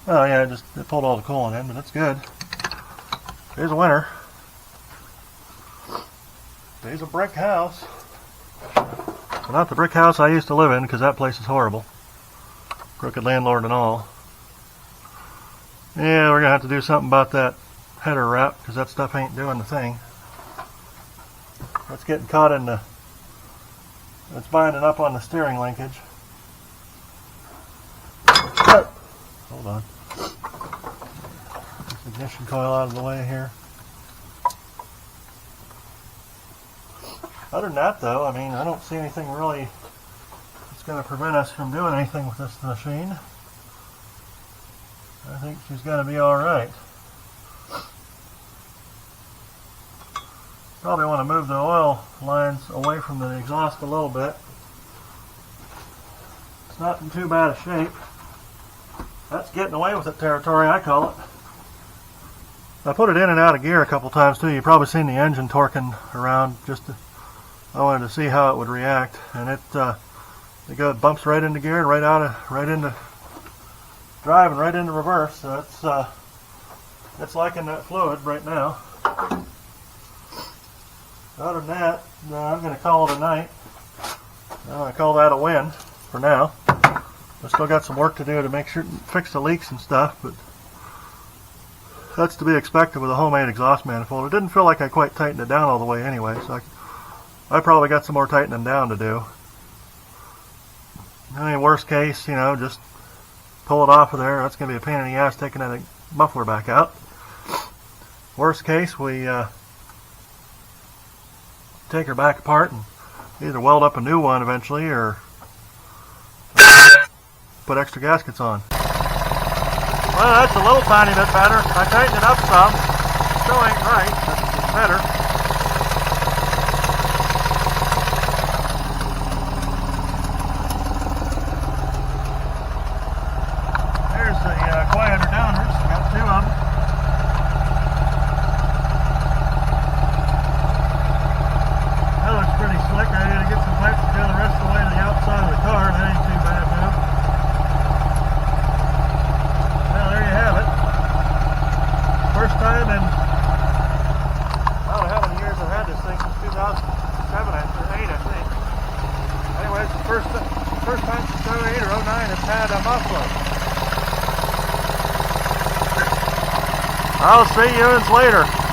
Oh yeah, it pulled all the coolant in, but that's good. Here's a winter. There's a brick house. Well, not the brick house I used to live in, because that place is horrible. Crooked landlord and all. Yeah, we're going to have to do something about that header wrap, because that stuff ain't doing the thing. It's getting caught in the... It's binding up on the steering linkage. Hold on. This ignition coil out of the way here. Other than that, though, I mean, I don't see anything really that's going to prevent us from doing anything with this machine. I think she's going to be alright. Probably want to move the oil lines away from the exhaust a little bit. It's not in too bad a shape. That's getting away with it territory, I call it. I put it in and out of gear a couple times too. You've probably seen the engine torquing around. I wanted to see how it would react, and it bumps right into gear, right into drive, and right into reverse. So it's liking that fluid right now. Other than that, I'm going to call it a night. I'm going to call that a win for now. I still got some work to do to make sure fix the leaks and stuff, but that's to be expected with a homemade exhaust manifold. It didn't feel like I quite tightened it down all the way anyway, so I probably got some more tightening down to do. I mean, worst case, just pull it off of there. That's going to be a pain in the ass taking that muffler back out. Worst case, we take her back apart and either weld up a new one eventually or put extra gaskets on. Well, that's a little tiny bit better. I tightened it up some. Still ain't right, but it's better. There's the quieter downers. Got two of them. That looks pretty slick. I need to get some pipes to go the rest of the way to the outside of the car. That ain't too bad now. Well, there you have it. First time in first time since 08 or 09 it's had a muffler. I'll see you later.